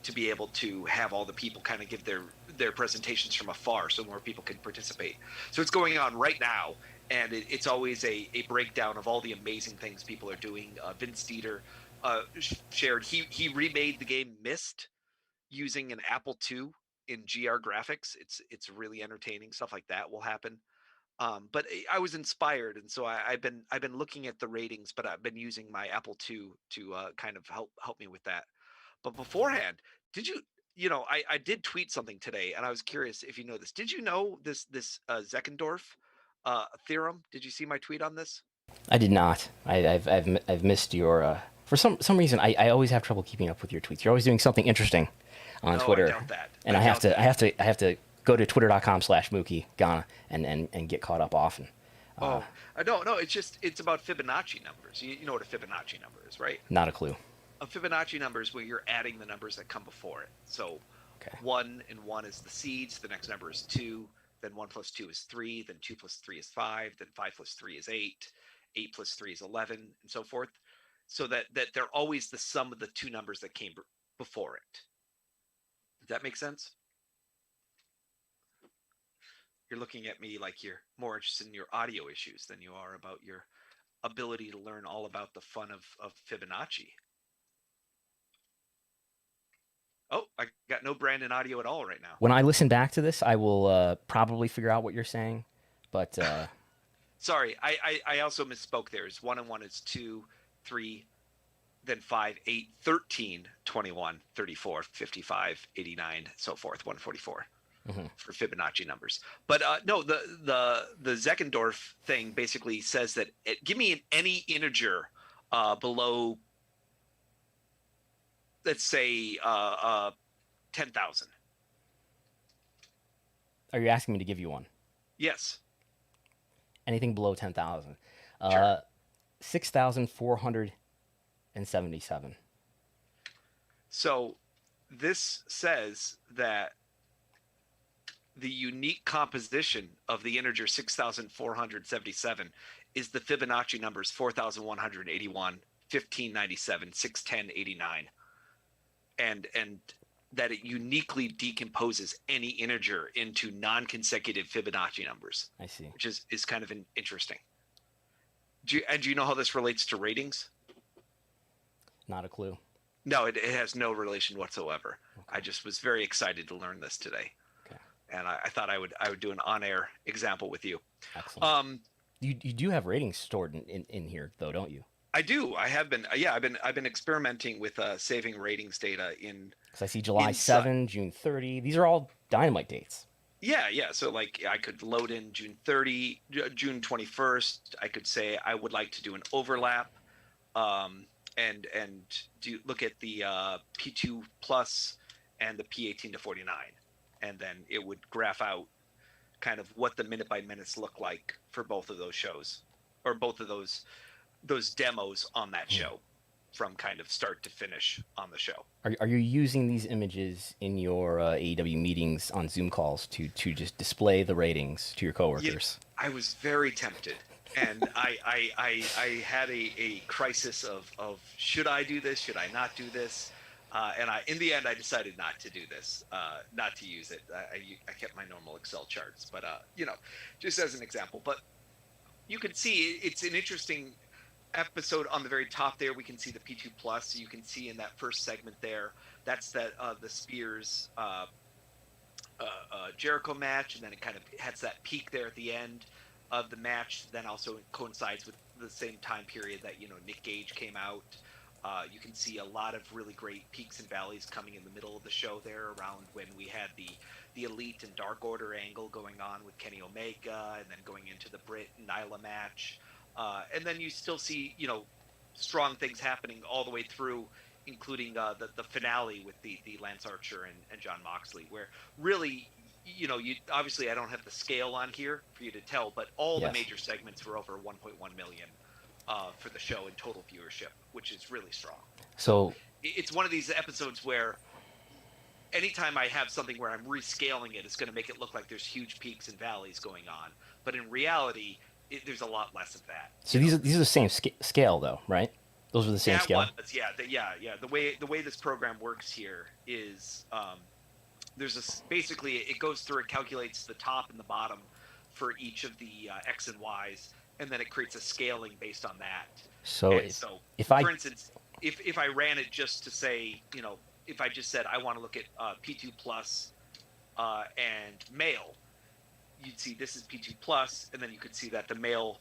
[SPEAKER 2] to be able to have all the people kind of give their presentations from afar so more people can participate. So it's going on right now. And it's always a breakdown of all the amazing things people are doing. Vince Dieter shared he remade the game Myst using an Apple II in GR graphics. It's really entertaining. Stuff like that will happen. But I was inspired, and so I've been looking at the ratings, but I've been using my Apple II to kind of help me with that. But beforehand, did you? I did tweet something today, and I was curious if you know this. Did you know this Zeckendorf theorem? Did you see my tweet on this?
[SPEAKER 1] I did not. I've missed your. For some reason, I always have trouble keeping up with your tweets. You're always doing something interesting on Twitter.
[SPEAKER 2] I doubt that.
[SPEAKER 1] And I have to go to twitter.com/Mookie Ghana and get caught up often.
[SPEAKER 2] I don't know. It's about Fibonacci numbers. You know what a Fibonacci number is, right?
[SPEAKER 1] Not a clue.
[SPEAKER 2] a Fibonacci number is where you're adding the numbers that come before it. So
[SPEAKER 1] Okay.
[SPEAKER 2] 1 and 1 is the seeds. The next number is 2. Then 1 plus 2 is 3. Then 2 plus 3 is 5. Then 5 plus 3 is 8. 8 plus 3 is 11, and so forth. So that they're always the sum of the two numbers that came before it. Does that make sense? You're looking at me like you're more interested in your audio issues than you are about your ability to learn all about the fun of Fibonacci. Oh, I got no Brandon audio at all right now.
[SPEAKER 1] When I listen back to this, I will probably figure out what you're saying, but
[SPEAKER 2] sorry, I also misspoke there. It's 1 and 1 is 2, 3, then 5, 8, 13, 21, 34, 55, 89, so forth, 144 for Fibonacci numbers. But no, the Zeckendorf thing basically says that give me any integer below, let's say, 10,000.
[SPEAKER 1] Are you asking me to give you one?
[SPEAKER 2] Yes.
[SPEAKER 1] Anything below 10,000.
[SPEAKER 2] Sure.
[SPEAKER 1] 6,477.
[SPEAKER 2] So this says that the unique composition of the integer 6,477 is the Fibonacci numbers 4,181, 1597, 61089. And that it uniquely decomposes any integer into non-consecutive Fibonacci numbers.
[SPEAKER 1] I see.
[SPEAKER 2] Which is kind of interesting. Do you know how this relates to ratings?
[SPEAKER 1] Not a clue.
[SPEAKER 2] No, it has no relation whatsoever. Okay. I just was very excited to learn this today.
[SPEAKER 1] Okay.
[SPEAKER 2] And I thought I would do an on-air example with you.
[SPEAKER 1] Excellent. You do have ratings stored in here though, don't you?
[SPEAKER 2] I do. I have been. Yeah, I've been experimenting with saving ratings data in.
[SPEAKER 1] Because I see July 7, June 30. These are all Dynamite dates.
[SPEAKER 2] Yeah. So like I could load in June 30, June 21st. I could say I would like to do an overlap, and do look at the P2 plus and the P18 to 49, and then it would graph out kind of what the minute by minutes look like for both of those shows, or both of those demos on that show, from kind of start to finish on the show.
[SPEAKER 1] Are you using these images in your AEW meetings on Zoom calls to just display the ratings to your coworkers?
[SPEAKER 2] Yeah, I was very tempted, and I had a crisis of should I do this? Should I not do this? And in the end, I decided not to do this, not to use it. I kept my normal Excel charts, but just as an example. But you can see it's an interesting episode. On the very top there, we can see the P2 plus. So you can see in that first segment there, that's the Spears Jericho match, and then it kind of has that peak there at the end of the match. Then also it coincides with the same time period that Nick Gage came out. You can see a lot of really great peaks and valleys coming in the middle of the show there, around when we had the Elite and Dark Order angle going on with Kenny Omega, and then going into the Britt and Nyla match. And then you still see, strong things happening all the way through, including the finale with the Lance Archer and Jon Moxley, where really, you obviously I don't have the scale on here for you to tell, but all the major segments were over 1.1 million for the show in total viewership, which is really strong.
[SPEAKER 1] So
[SPEAKER 2] it's one of these episodes where anytime I have something where I'm rescaling it, it's going to make it look like there's huge peaks and valleys going on, but in reality, there's a lot less of that.
[SPEAKER 1] So these are the same scale though, right? Those are the same scale.
[SPEAKER 2] Yeah. The way this program works here is there's basically it goes through and calculates the top and the bottom for each of the X and Y's, and then it creates a scaling based on that.
[SPEAKER 1] So
[SPEAKER 2] for instance, if I ran it just to say, if I just said I want to look at P2 plus and male, you'd see this is P2 plus, and then you could see that the male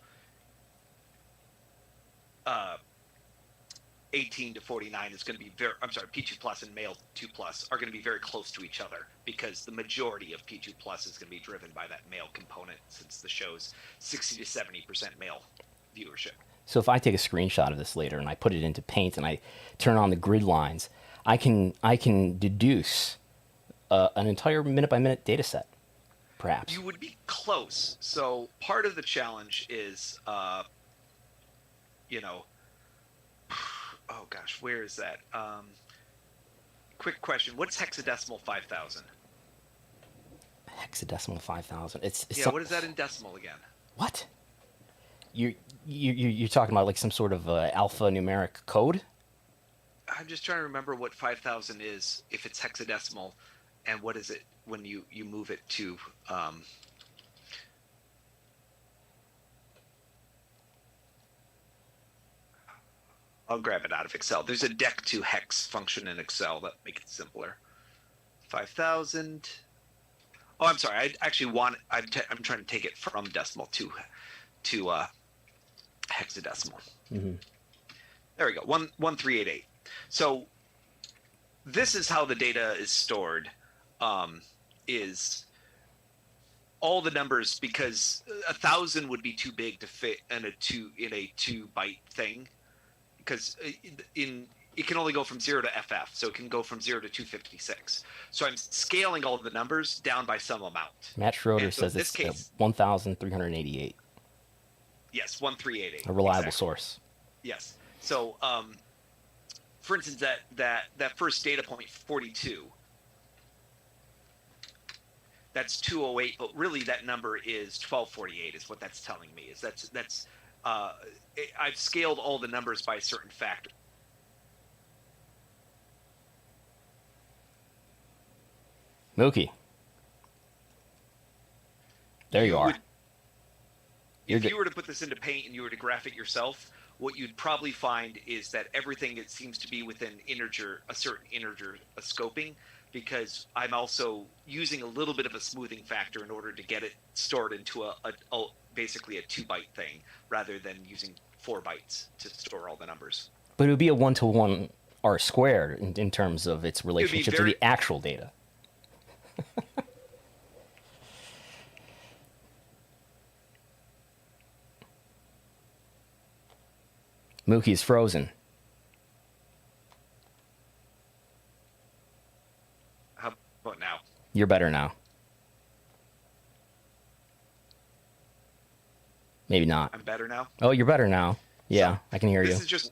[SPEAKER 2] 18 to 49 is going to be P2 plus and male 2 plus are going to be very close to each other, because the majority of P2 plus is going to be driven by that male component, since the show's 60 to 70% male viewership.
[SPEAKER 1] So if I take a screenshot of this later and I put it into Paint and I turn on the grid lines, I can deduce an entire minute by minute data set. Perhaps.
[SPEAKER 2] You would be close. So part of the challenge is, oh gosh, where is that? Quick question: what's hexadecimal 5,000?
[SPEAKER 1] Hexadecimal 5,000. It's
[SPEAKER 2] Yeah, what is that in decimal again?
[SPEAKER 1] What? You're talking about like some sort of alphanumeric code?
[SPEAKER 2] I'm just trying to remember what 5,000 is if it's hexadecimal, and what is it when you move it to. I'll grab it out of Excel. There's a dec to hex function in Excel that make it simpler. 5,000. Oh, I'm sorry. I actually want. I'm trying to take it from decimal to hexadecimal.
[SPEAKER 1] Mm-hmm.
[SPEAKER 2] There we go. 1388. So this is how the data is stored. Is all the numbers, because 1,000 would be too big to fit in a 2-byte thing, because it can only go from 0 to FF, so it can go from 0 to 256. So I'm scaling all of the numbers down by some amount.
[SPEAKER 1] Matt Schroeder
[SPEAKER 2] so
[SPEAKER 1] says it's 1,388.
[SPEAKER 2] Yes, 1388.
[SPEAKER 1] A reliable
[SPEAKER 2] exactly.
[SPEAKER 1] source.
[SPEAKER 2] Yes. So, for instance, that first data point, 42, that's 208, but really that number is 1248 is what that's telling me. Is that's I've scaled all the numbers by a certain factor.
[SPEAKER 1] Mookie. There you are.
[SPEAKER 2] If you were to put this into Paint and you were to graph it yourself, what you'd probably find is that everything, it seems to be within a certain integer scoping, because I'm also using a little bit of a smoothing factor in order to get it stored into basically a 2-byte thing, rather than using 4 bytes to store all the numbers.
[SPEAKER 1] But it would be a 1-to-1 R squared in terms of its relationship to the actual data. Mookie's frozen.
[SPEAKER 2] How about now?
[SPEAKER 1] You're better now. Maybe not.
[SPEAKER 2] I'm better now?
[SPEAKER 1] Oh, you're better now. Yeah,
[SPEAKER 2] so,
[SPEAKER 1] I can hear you.
[SPEAKER 2] This is just...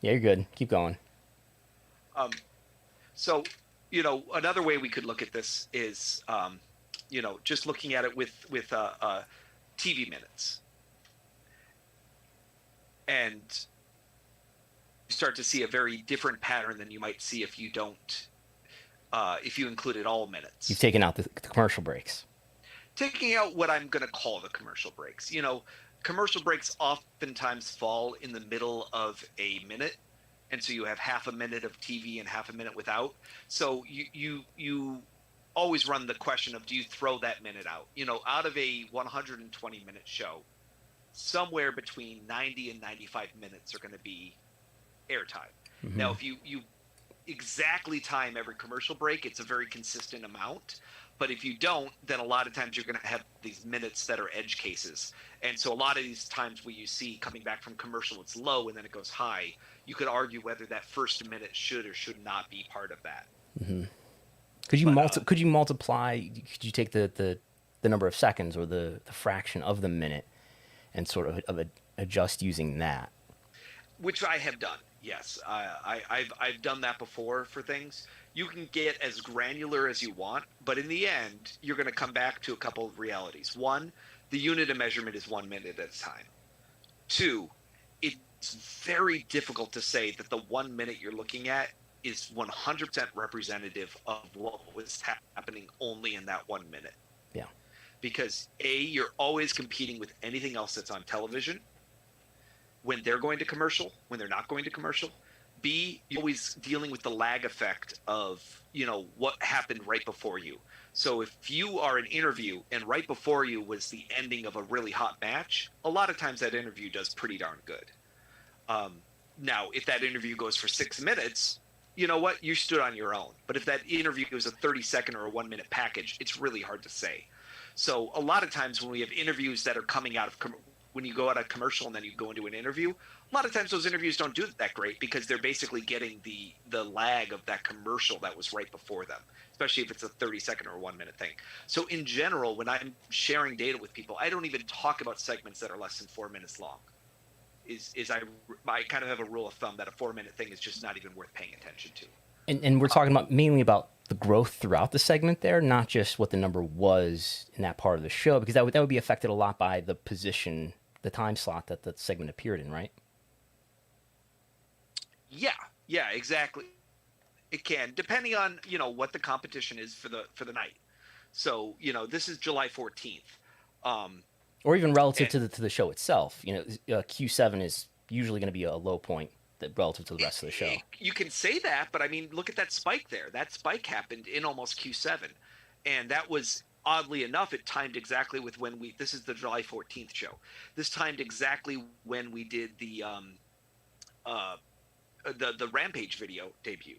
[SPEAKER 1] Yeah, you're good. Keep going.
[SPEAKER 2] So, another way we could look at this is, just looking at it with TV minutes. And you start to see a very different pattern than you might see if you don't, if you included all minutes.
[SPEAKER 1] You've taken out the commercial breaks.
[SPEAKER 2] Taking out what I'm going to call the commercial breaks. Commercial breaks oftentimes fall in the middle of a minute. And so you have half a minute of TV and half a minute without. So you always run the question of, do you throw that minute out? Out of a 120-minute show, somewhere between 90 and 95 minutes are going to be airtime. Mm-hmm. Now, if you exactly time every commercial break, it's a very consistent amount. But if you don't, then a lot of times you're going to have these minutes that are edge cases. And so a lot of these times where you see coming back from commercial, it's low and then it goes high. You could argue whether that first minute should or should not be part of that.
[SPEAKER 1] Mm-hmm. Could you multiply? Could you take the number of seconds or the fraction of the minute and sort of adjust using that?
[SPEAKER 2] Which I have done. Yes, I've done that before for things. You can get as granular as you want, but in the end, you're going to come back to a couple of realities. One, the unit of measurement is 1 minute at a time. Two, it's very difficult to say that the 1 minute you're looking at is 100% representative of what was happening only in that 1 minute.
[SPEAKER 1] Yeah.
[SPEAKER 2] Because A, you're always competing with anything else that's on television when they're going to commercial, when they're not going to commercial. B, you're always dealing with the lag effect of, what happened right before you. So if you are an interview and right before you was the ending of a really hot match, a lot of times that interview does pretty darn good. Now, if that interview goes for 6 minutes, you know what? You stood on your own. But if that interview is a 30-second or a 1 minute package, it's really hard to say. So a lot of times when we have interviews that are coming out of when you go out of commercial and then you go into an interview, a lot of times those interviews don't do that great because they're basically getting the lag of that commercial that was right before them, especially if it's a 30-second or a 1 minute thing. So in general, when I'm sharing data with people, I don't even talk about segments that are less than 4 minutes long. I kind of have a rule of thumb that a 4-minute thing is just not even worth paying attention to.
[SPEAKER 1] And we're talking about mainly about the growth throughout the segment there, not just what the number was in that part of the show, because that would be affected a lot by the position, the time slot that the segment appeared in, right?
[SPEAKER 2] Yeah, exactly. It can, depending on what the competition is for the night. So this is July 14th,
[SPEAKER 1] or even relative
[SPEAKER 2] and
[SPEAKER 1] to the show itself. Q7 is usually going to be a low point relative to the rest of the show.
[SPEAKER 2] You can say that, but I mean, look at that spike there. That spike happened in almost Q7, and that was, oddly enough, it timed exactly with when this is the July 14th show. This timed exactly when we did the Rampage video debut.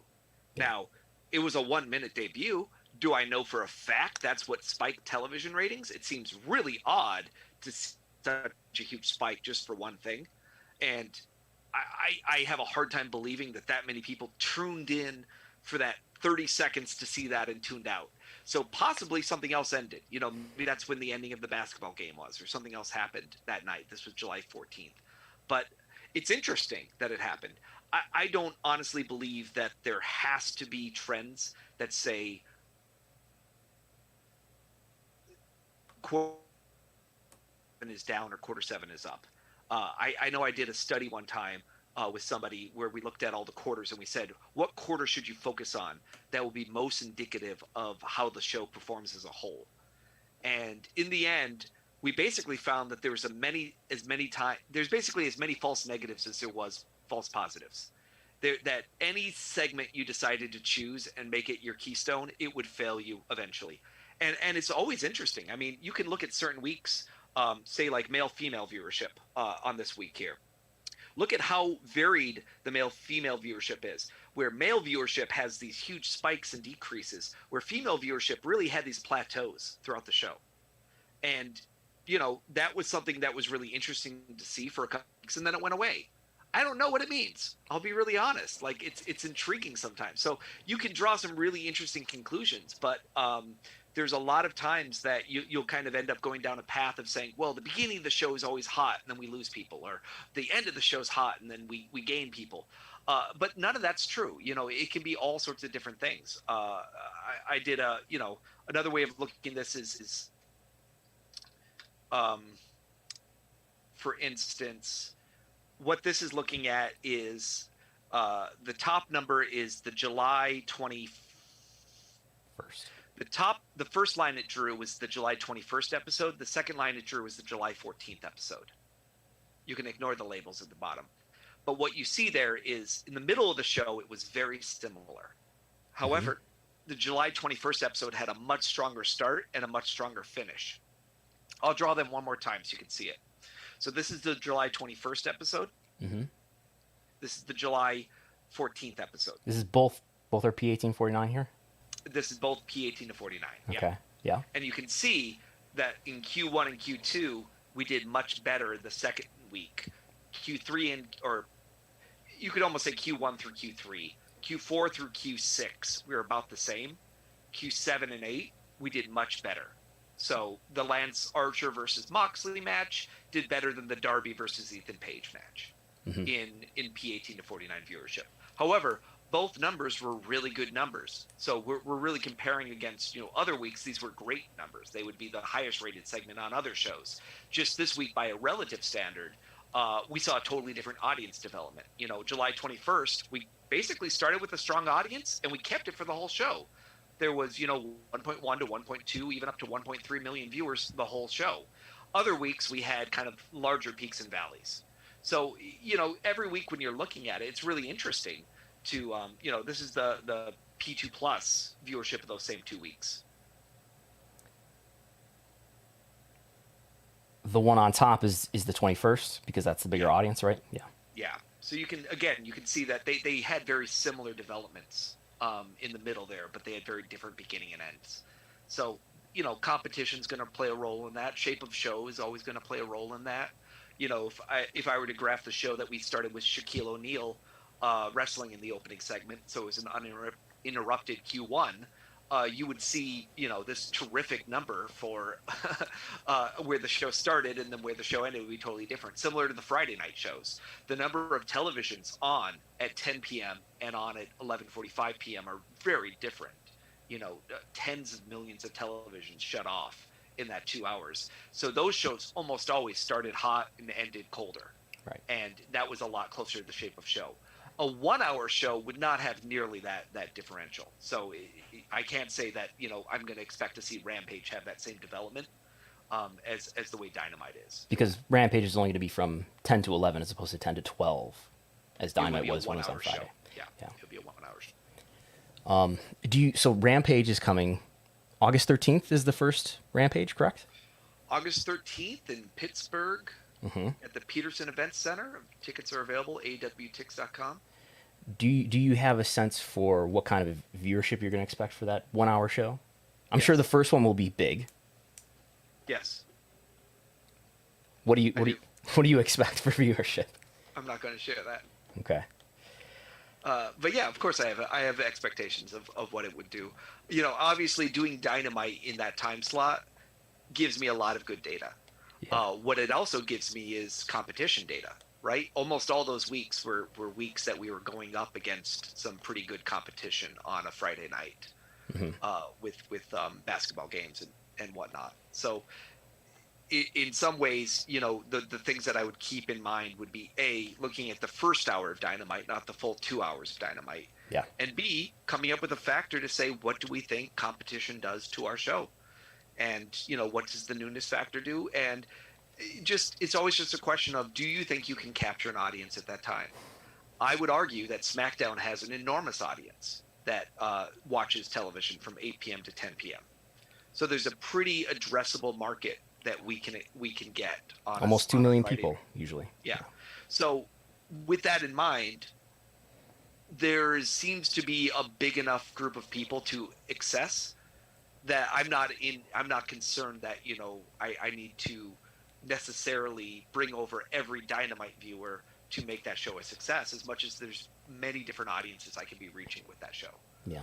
[SPEAKER 2] Yeah. Now, it was a 1-minute debut. Do I know for a fact that's what spiked television ratings? It seems really odd to see such a huge spike just for one thing. And I have a hard time believing that many people tuned in for that 30 seconds to see that and tuned out. So possibly something else ended. Maybe that's when the ending of the basketball game was, or something else happened that night. This was July 14th. But it's interesting that it happened. I don't honestly believe that there has to be trends that say quarter 7 is down or quarter 7 is up. I know I did a study one time with somebody where we looked at all the quarters and we said, what quarter should you focus on that will be most indicative of how the show performs as a whole? And in the end, we basically found that there's there's basically as many false negatives as there was false positives. That any segment you decided to choose and make it your keystone, it would fail you eventually. And it's always interesting. I mean, you can look at certain weeks, say like male-female viewership on this week here. Look at how varied the male-female viewership is, where male viewership has these huge spikes and decreases, where female viewership really had these plateaus throughout the show. And, that was something that was really interesting to see for a couple weeks, and then it went away. I don't know what it means. I'll be really honest. Like, it's intriguing sometimes. So you can draw some really interesting conclusions, but there's a lot of times that you'll kind of end up going down a path of saying, well, the beginning of the show is always hot and then we lose people, or the end of the show is hot and then we gain people. But none of that's true. It can be all sorts of different things. I did another way of looking at this is for instance, what this is looking at is the top number is the July 21st. The first line it drew was the July 21st episode. The second line it drew was the July 14th episode. You can ignore the labels at the bottom. But what you see there is in the middle of the show, it was very similar. However, the July 21st episode had a much stronger start and a much stronger finish. I'll draw them one more time so you can see it. So this is the July 21st episode.
[SPEAKER 1] Mm-hmm.
[SPEAKER 2] This is the July 14th episode.
[SPEAKER 1] This is both are P1849 here?
[SPEAKER 2] This is both P18 to 49.
[SPEAKER 1] Okay. Yeah.
[SPEAKER 2] And you can see that in Q1 and Q2, we did much better the second week. Q3 or you could almost say Q1 through Q3. Q4 through Q6, we were about the same. Q7 and 8, we did much better. So the Lance Archer versus Moxley match did better than the Darby versus Ethan Page match in P18 to 49 viewership. However, both numbers were really good numbers. So we're really comparing against, other weeks. These were great numbers. They would be the highest rated segment on other shows. Just this week, by a relative standard, we saw a totally different audience development. July 21st, we basically started with a strong audience and we kept it for the whole show. There was, 1.1 to 1.2, even up to 1.3 million viewers the whole show. Other weeks we had kind of larger peaks and valleys. So, every week when you're looking at it, it's really interesting to, this is the P2 plus viewership of those same 2 weeks.
[SPEAKER 1] The one on top is the 21st because that's the bigger audience, right? Yeah.
[SPEAKER 2] Yeah. So you can see that they had very similar developments in the middle there, but they had very different beginning and ends. So, competition's going to play a role in that. Shape of show is always going to play a role in that. If I were to graph the show that we started with Shaquille O'Neal wrestling in the opening segment, so it was an uninterrupted Q1, you would see, this terrific number for where the show started, and then where the show ended would be totally different. Similar to the Friday night shows, the number of televisions on at 10 p.m. and on at 11:45 p.m. are very different. Tens of millions of televisions shut off in that 2 hours. So those shows almost always started hot and ended colder.
[SPEAKER 1] Right.
[SPEAKER 2] And that was a lot closer to the shape of show. A 1 hour show would not have nearly that differential. So I can't say that, I'm going to expect to see Rampage have that same development as the way Dynamite is.
[SPEAKER 1] Because Rampage is only going to be from 10 to 11 as opposed to 10 to 12 as Dynamite was when it was on Friday.
[SPEAKER 2] Yeah, it'll be a 1 hour show.
[SPEAKER 1] So Rampage is coming August 13th is the first Rampage, correct?
[SPEAKER 2] August 13th in Pittsburgh. At the Peterson Events Center. Tickets are available, awtix.com.
[SPEAKER 1] Do you have a sense for what kind of viewership you're going to expect for that 1 hour show? I'm sure the first one will be big.
[SPEAKER 2] Yes.
[SPEAKER 1] What do you expect for viewership?
[SPEAKER 2] I'm not going to share that.
[SPEAKER 1] Okay.
[SPEAKER 2] But yeah, of course I have expectations of what it would do. Obviously doing Dynamite in that time slot gives me a lot of good data. Yeah. What it also gives me is competition data, right? Almost all those weeks were weeks that we were going up against some pretty good competition on a Friday night with basketball games and whatnot. So in some ways, the things that I would keep in mind would be A, looking at the first hour of Dynamite, not the full 2 hours of Dynamite.
[SPEAKER 1] Yeah.
[SPEAKER 2] And B, coming up with a factor to say, what do we think competition does to our show? And, what does the newness factor do? And it's always just a question of, do you think you can capture an audience at that time? I would argue that Smackdown has an enormous audience that watches television from 8 p.m. to 10 p.m. So there's a pretty addressable market that we can get on
[SPEAKER 1] almost 2 million people usually.
[SPEAKER 2] Yeah. So with that in mind, there seems to be a big enough group of people to access that I'm not concerned that, I need to necessarily bring over every Dynamite viewer to make that show a success, as much as there's many different audiences I can be reaching with that show.
[SPEAKER 1] Yeah.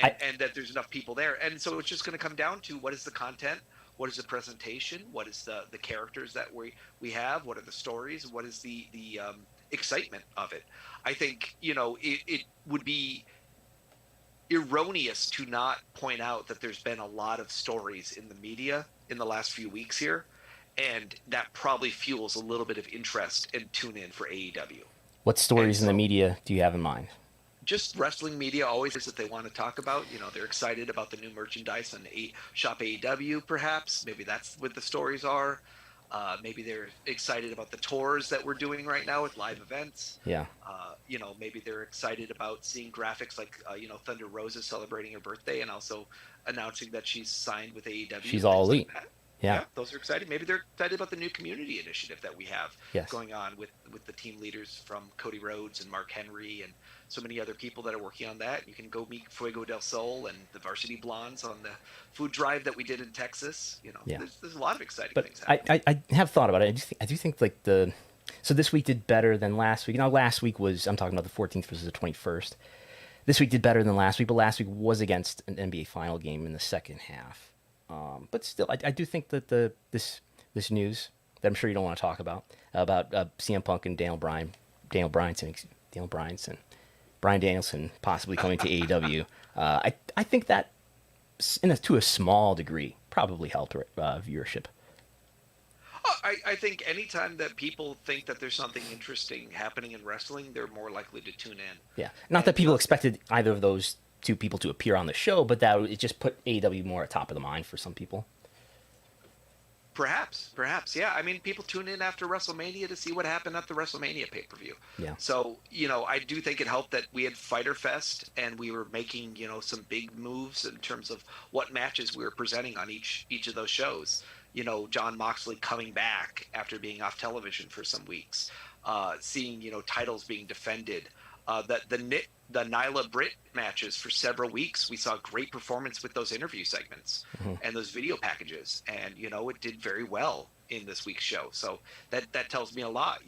[SPEAKER 2] And that there's enough people there. And so it's just going to come down to, what is the content? What is the presentation? What is the characters that we have? What are the stories? What is the excitement of it? I think, it would be erroneous to not point out that there's been a lot of stories in the media in the last few weeks here, and that probably fuels a little bit of interest and tune in for AEW.
[SPEAKER 1] What stories in the media do you have in mind?
[SPEAKER 2] Just wrestling media always is that they want to talk about. They're excited about the new merchandise on Shop AEW, perhaps. Maybe that's what the stories are. Maybe they're excited about the tours that we're doing right now with live events.
[SPEAKER 1] Yeah.
[SPEAKER 2] Maybe they're excited about seeing graphics like, Thunder Rosa celebrating her birthday and also announcing that she's signed with AEW.
[SPEAKER 1] She's all elite.
[SPEAKER 2] Like
[SPEAKER 1] yeah.
[SPEAKER 2] Those are exciting. Maybe they're excited about the new community initiative that we have going on with the team leaders from Cody Rhodes and Mark Henry and so many other people that are working on that. You can go meet Fuego del Sol and the Varsity Blondes on the food drive that we did in Texas. There's a lot of exciting things happening.
[SPEAKER 1] I have thought about it. I do think like so this week did better than last week. Last week I'm talking about the 14th versus the 21st. This week did better than last week, but last week was against an NBA final game in the second half. But still, I do think that this news that I'm sure you don't want to talk about CM Punk and Brian Danielson possibly coming to AEW. I think that to a small degree probably helped viewership.
[SPEAKER 2] I think anytime that people think that there's something interesting happening in wrestling, they're more likely to tune in.
[SPEAKER 1] Yeah, not that people expected either of those two people to appear on the show, but that it just put AEW more at top of the mind for some people.
[SPEAKER 2] Perhaps, yeah. I mean, people tune in after WrestleMania to see what happened at the WrestleMania pay-per-view.
[SPEAKER 1] Yeah.
[SPEAKER 2] So, I do think it helped that we had Fyter Fest and we were making, some big moves in terms of what matches we were presenting on each of those shows. John Moxley coming back after being off television for some weeks, seeing, titles being defended. The Nyla Britt matches for several weeks, we saw great performance with those interview segments and those video packages, and it did very well in this week's show. So that tells me a lot.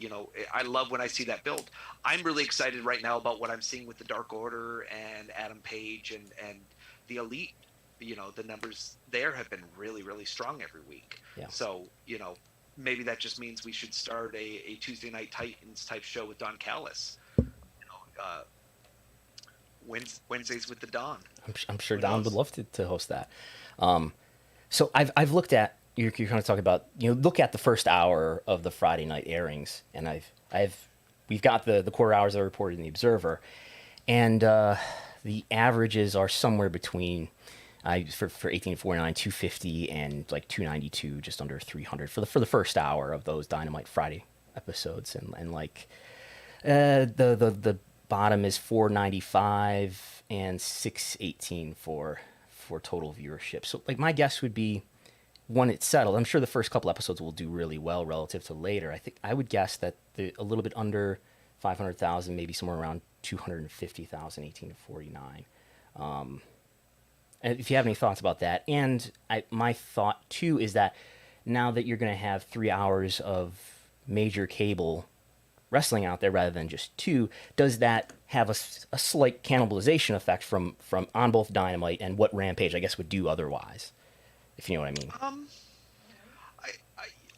[SPEAKER 2] I love when I see that build. I'm really excited right now about what I'm seeing with the Dark Order and Adam Page and the Elite, the numbers there have been really, really strong every week.
[SPEAKER 1] Yeah.
[SPEAKER 2] So, maybe that just means we should start a Tuesday Night Titans type show with Don Callis. Wednesdays with the Don.
[SPEAKER 1] I'm sure
[SPEAKER 2] Who
[SPEAKER 1] Don
[SPEAKER 2] knows?
[SPEAKER 1] would love to host that. So I've looked at you're kind of talking about look at the first hour of the Friday night airings, and we've got the quarter hours that are reported in the Observer, and the averages are somewhere between for 1849 250 and like 292, just under 300 for the first hour of those Dynamite Friday episodes, and like the bottom is 495 and 618 for total viewership. So like my guess would be when it's settled, I'm sure the first couple episodes will do really well relative to later. I would guess that a little bit under 500,000, maybe somewhere around 250,000, 18 to 49. And if you have any thoughts about that, and my thought too is that now that you're going to have 3 hours of major cable wrestling out there rather than just 2, does that have a slight cannibalization effect from on both Dynamite and what Rampage, I guess, would do otherwise, if you know what I mean?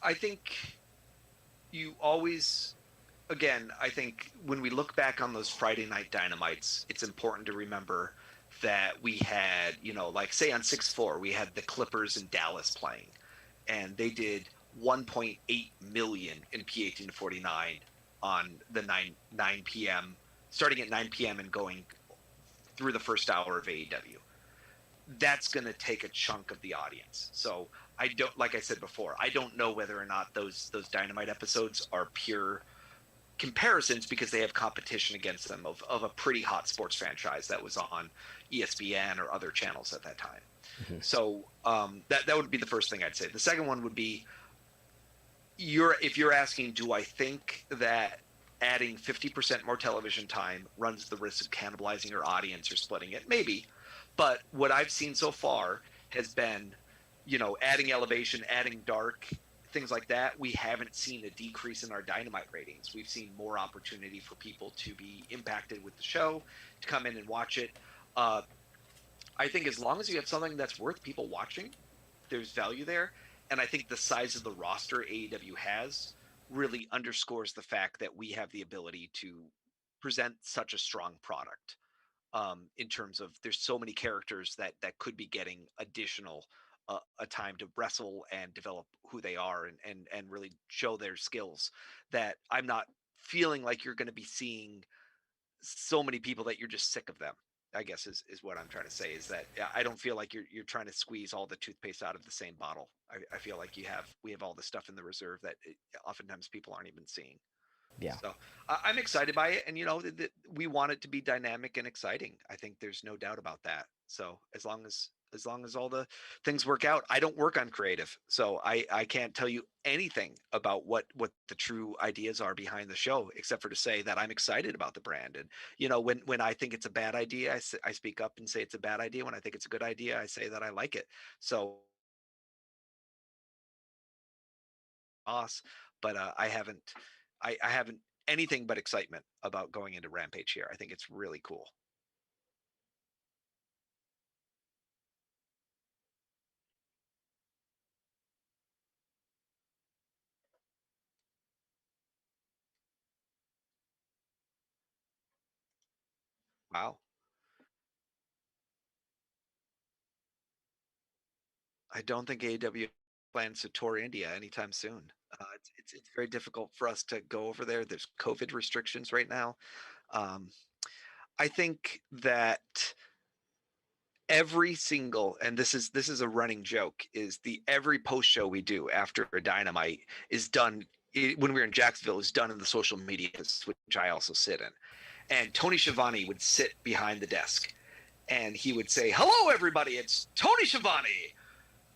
[SPEAKER 2] I think you always, again, I think when we look back on those Friday night Dynamites, it's important to remember that we had, like say on 6/4, we had the Clippers in Dallas playing, and they did 1.8 million in P18 to 49 on the 9 p.m., starting at 9 p.m. and going through the first hour of AEW. That's going to take a chunk of the audience. So I don't, like I said before, I don't know whether or not those Dynamite episodes are pure comparisons because they have competition against them of a pretty hot sports franchise that was on ESPN or other channels at that time. Mm-hmm. So that would be the first thing I'd say. The second one would be, if you're asking, do I think that adding 50% more television time runs the risk of cannibalizing your audience or splitting it? Maybe. But what I've seen so far has been, adding elevation, adding dark, things like that. We haven't seen a decrease in our Dynamite ratings. We've seen more opportunity for people to be impacted with the show, to come in and watch it. I think as long as you have something that's worth people watching, there's value there. And I think the size of the roster AEW has really underscores the fact that we have the ability to present such a strong product. In terms of there's so many characters that could be getting additional a time to wrestle and develop who they are and really show their skills, that I'm not feeling like you're going to be seeing so many people that you're just sick of them, I guess is what I'm trying to say, is that I don't feel like you're trying to squeeze all the toothpaste out of the same bottle. I feel like we have all the stuff in the reserve that oftentimes people aren't even seeing.
[SPEAKER 1] Yeah.
[SPEAKER 2] So I'm excited by it, and we want it to be dynamic and exciting. I think there's no doubt about that. So as long as all the things work out, I don't work on creative, so I can't tell you anything about what the true ideas are behind the show, except for to say that I'm excited about the brand. And when I think it's a bad idea, I speak up and say it's a bad idea. When I think it's a good idea, I say that I like it. So but I haven't anything but excitement about going into Rampage here. I think it's really cool. Wow. I don't think AEW plans to tour India anytime soon. It's very difficult for us to go over there. There's COVID restrictions right now. Um, I think that every single, and this is a running joke, is every post show we do after a Dynamite is done when we were in Jacksonville, is done in the social media, which I also sit in. And Tony Schiavone would sit behind the desk and he would say, "Hello, everybody. It's Tony Schiavone.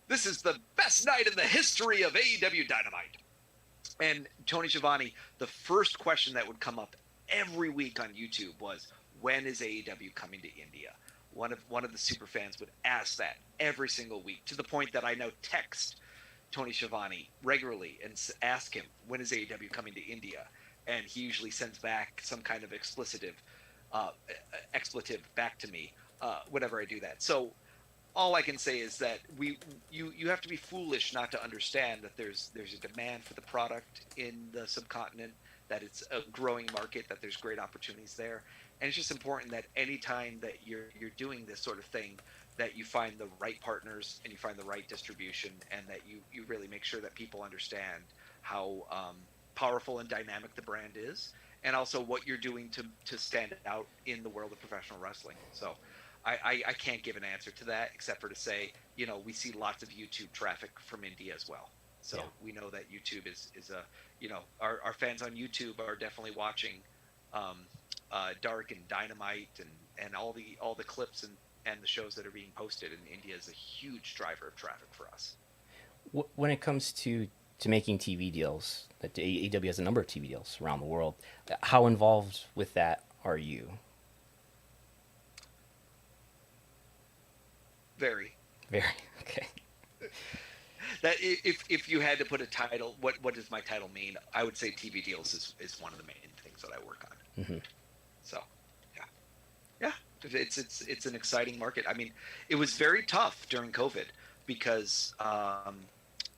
[SPEAKER 2] This is the best night in the history of AEW Dynamite." And Tony Schiavone, the first question that would come up every week on YouTube was, "When is AEW coming to India?" One of the super fans would ask that every single week, to the point that I now text Tony Schiavone regularly and ask him, "When is AEW coming to India?" And he usually sends back some kind of expletive back to me whenever I do that. So all I can say is that you have to be foolish not to understand that there's a demand for the product in the subcontinent, that it's a growing market, that there's great opportunities there, and it's just important that anytime that you're doing this sort of thing, that you find the right partners and you find the right distribution, and that you really make sure that people understand how powerful and dynamic the brand is, and also what you're doing to stand out in the world of professional wrestling. So I can't give an answer to that except for to say, we see lots of YouTube traffic from India as well. So
[SPEAKER 1] Yeah.
[SPEAKER 2] we know that YouTube is a, our fans on YouTube are definitely watching Dark and Dynamite and all the clips and the shows that are being posted. And India is a huge driver of traffic for us.
[SPEAKER 1] When it comes to making TV deals, that AEW has a number of TV deals around the world. How involved with that are you?
[SPEAKER 2] Very.
[SPEAKER 1] Very. Okay.
[SPEAKER 2] That if you had to put a title, what does my title mean? I would say TV deals is one of the main things that I work on.
[SPEAKER 1] Mm-hmm.
[SPEAKER 2] So, yeah, it's an exciting market. I mean, it was very tough during COVID because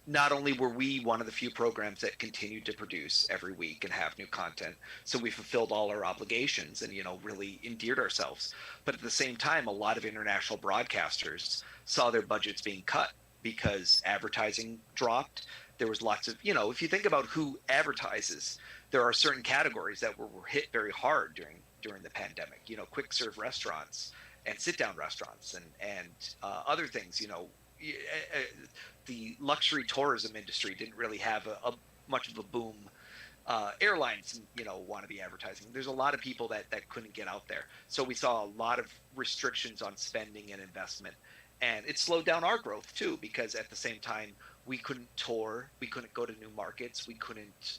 [SPEAKER 2] not only were we one of the few programs that continued to produce every week and have new content, so we fulfilled all our obligations and really endeared ourselves, but at the same time, a lot of international broadcasters saw their budgets being cut because advertising dropped. There was lots of, if you think about who advertises, there are certain categories that were hit very hard during the pandemic. Quick serve restaurants and sit down restaurants and other things. The luxury tourism industry didn't really have a much of a boom. Airlines, want to be advertising. There's a lot of people that couldn't get out there. So we saw a lot of restrictions on spending and investment. And it slowed down our growth too, because at the same time, we couldn't tour, we couldn't go to new markets, we couldn't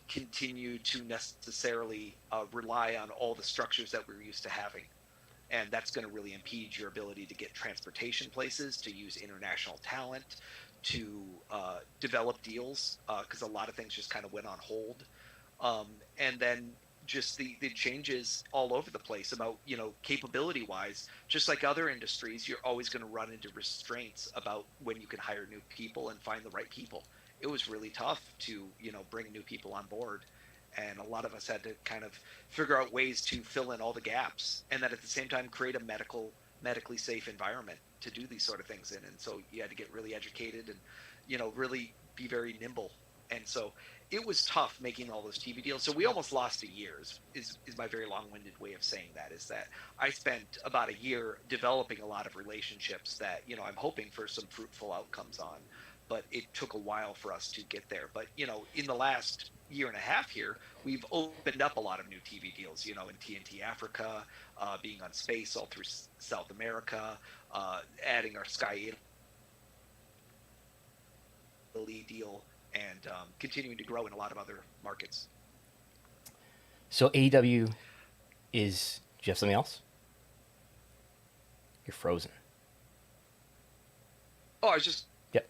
[SPEAKER 2] continue to necessarily rely on all the structures that we were used to having. And that's going to really impede your ability to get transportation places, to use international talent, to develop deals, because a lot of things just kind of went on hold. And then just the changes all over the place about, capability wise, just like other industries, you're always going to run into restraints about when you can hire new people and find the right people. It was really tough to, bring new people on board. And a lot of us had to kind of figure out ways to fill in all the gaps, and then at the same time create a medically safe environment to do these sort of things in. And so you had to get really educated and, really be very nimble. And so it was tough making all those TV deals. So we almost lost a year is my very long-winded way of saying that, is that I spent about a year developing a lot of relationships that, I'm hoping for some fruitful outcomes on. But it took a while for us to get there. But, in the last year and a half here, we've opened up a lot of new TV deals, in TNT Africa, being on Space all through South America, adding our Sky Italy deal, and continuing to grow in a lot of other markets.
[SPEAKER 1] So AEW is, do you have something else? You're frozen.
[SPEAKER 2] Oh, I was just...
[SPEAKER 1] Yep.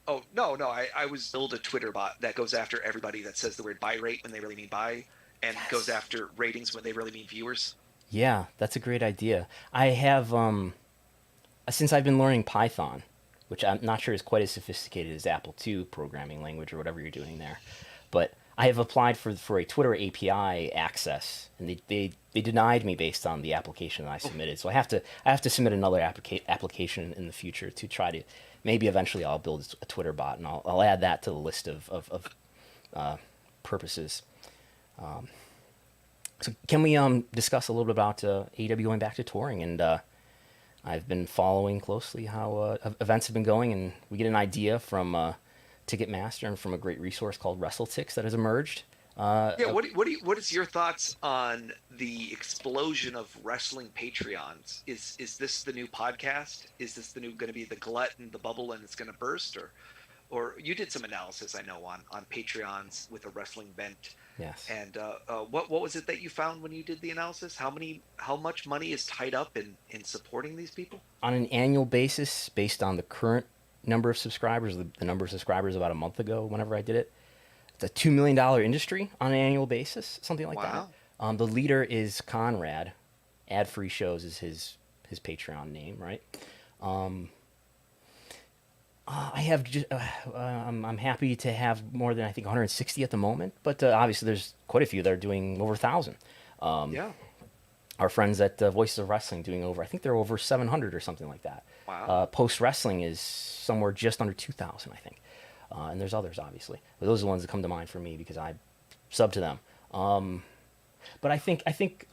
[SPEAKER 2] Oh, no, I was build a Twitter bot that goes after everybody that says the word buy rate when they really mean buy, and goes after ratings when they really mean viewers.
[SPEAKER 1] Yeah, that's a great idea. I have, since I've been learning Python, which I'm not sure is quite as sophisticated as Apple II programming language or whatever you're doing there, but I have applied for a Twitter API access, and they denied me based on the application that I submitted. So I have to submit another application in the future to try to, maybe eventually I'll build a Twitter bot, and I'll add that to the list of purposes. So can we discuss a little bit about AEW going back to touring? And I've been following closely how events have been going, and we get an idea from Ticketmaster and from a great resource called WrestleTix that has emerged.
[SPEAKER 2] What is your thoughts on the explosion of wrestling Patreons? Is this the new podcast? Is this the new going to be the glut and the bubble and it's going to burst? Or you did some analysis, I know, on Patreons with a wrestling bent.
[SPEAKER 1] Yes.
[SPEAKER 2] And what was it that you found when you did the analysis? How much money is tied up in supporting these people?
[SPEAKER 1] On an annual basis, based on the current number of subscribers, the number of subscribers about a month ago, whenever I did it, it's a $2 million industry on an annual basis, something like that. The leader is Conrad, Ad-free shows is his Patreon name, right? I have I'm happy to have more than I think 160 at the moment, but obviously there's quite a few that are doing over 1,000.
[SPEAKER 2] Yeah.
[SPEAKER 1] Our friends at Voices of Wrestling doing over, I think they're over 700 or something like that.
[SPEAKER 2] Wow.
[SPEAKER 1] Post Wrestling is somewhere just under 2,000, I think. And there's others, obviously. But those are the ones that come to mind for me because I sub to them. But I think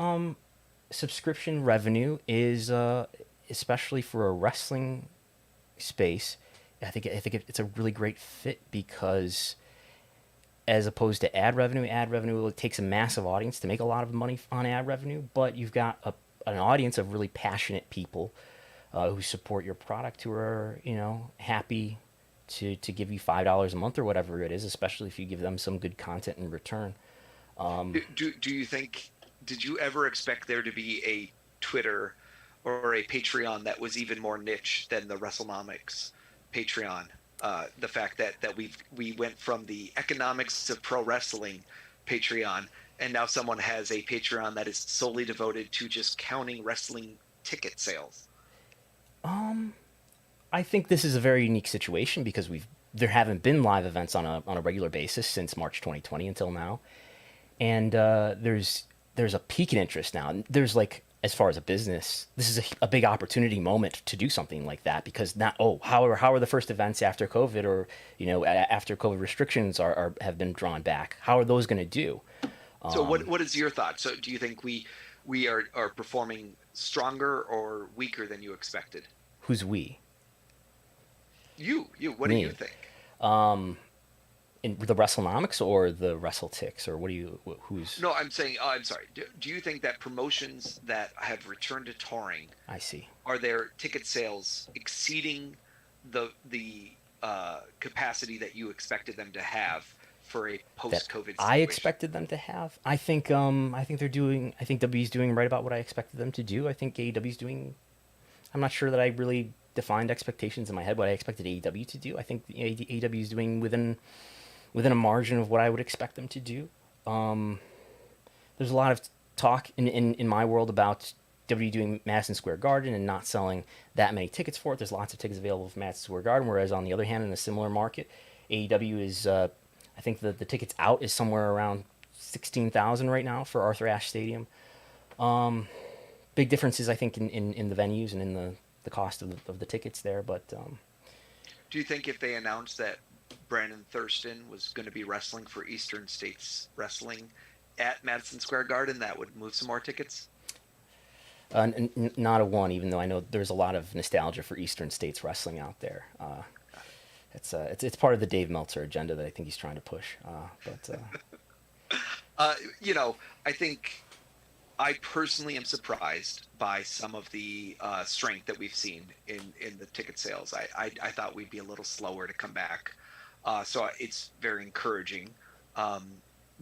[SPEAKER 1] subscription revenue is, especially for a wrestling space, I think it's a really great fit because, as opposed to ad revenue, it takes a massive audience to make a lot of money on ad revenue, but you've got an audience of really passionate people who support your product, who are, happy to give you $5 a month or whatever it is, especially if you give them some good content in return.
[SPEAKER 2] Do you think, did you ever expect there to be a Twitter or a Patreon that was even more niche than the Wrestlenomics Patreon? The fact that we went from the economics of pro wrestling Patreon, and now someone has a Patreon that is solely devoted to just counting wrestling ticket sales.
[SPEAKER 1] I think this is a very unique situation because there haven't been live events on a regular basis since March 2020 until now, and there's a peak in interest now. There's as far as a business, this is a big opportunity moment to do something like that because now, how are the first events after COVID or after COVID restrictions have been drawn back? How are those going to do?
[SPEAKER 2] So what is your thought? So do you think we are performing stronger or weaker than you expected?
[SPEAKER 1] Who's we?
[SPEAKER 2] You. What do you think?
[SPEAKER 1] In the Wrestlenomics or the WrestleTix, or who's?
[SPEAKER 2] No, I'm saying. I'm sorry. Do you think that promotions that have returned to touring,
[SPEAKER 1] I see,
[SPEAKER 2] are their ticket sales exceeding the capacity that you expected them to have for a post-COVID situation?
[SPEAKER 1] I expected them to have. I think they're doing. I think WWE's doing right about what I expected them to do. I think AEW's doing. I'm not sure that I really defined expectations in my head what I expected AEW to do. I think AEW is doing within a margin of what I would expect them to do. There's a lot of talk in my world about WWE doing Madison Square Garden and not selling that many tickets for it. There's lots of tickets available for Madison Square Garden, whereas on the other hand, in a similar market, AEW is, I think the tickets out is somewhere around 16,000 right now for Arthur Ashe Stadium. Big differences, I think, in the venues and in the cost of the tickets there. But
[SPEAKER 2] do you think if they announced that Brandon Thurston was going to be wrestling for Eastern States Wrestling at Madison Square Garden, that would move some more tickets?
[SPEAKER 1] Not a one, even though I know there's a lot of nostalgia for Eastern States Wrestling out there. It's part of the Dave Meltzer agenda that I think he's trying to push.
[SPEAKER 2] I think I personally am surprised by some of the strength that we've seen in the ticket sales. I thought we'd be a little slower to come back. So it's very encouraging.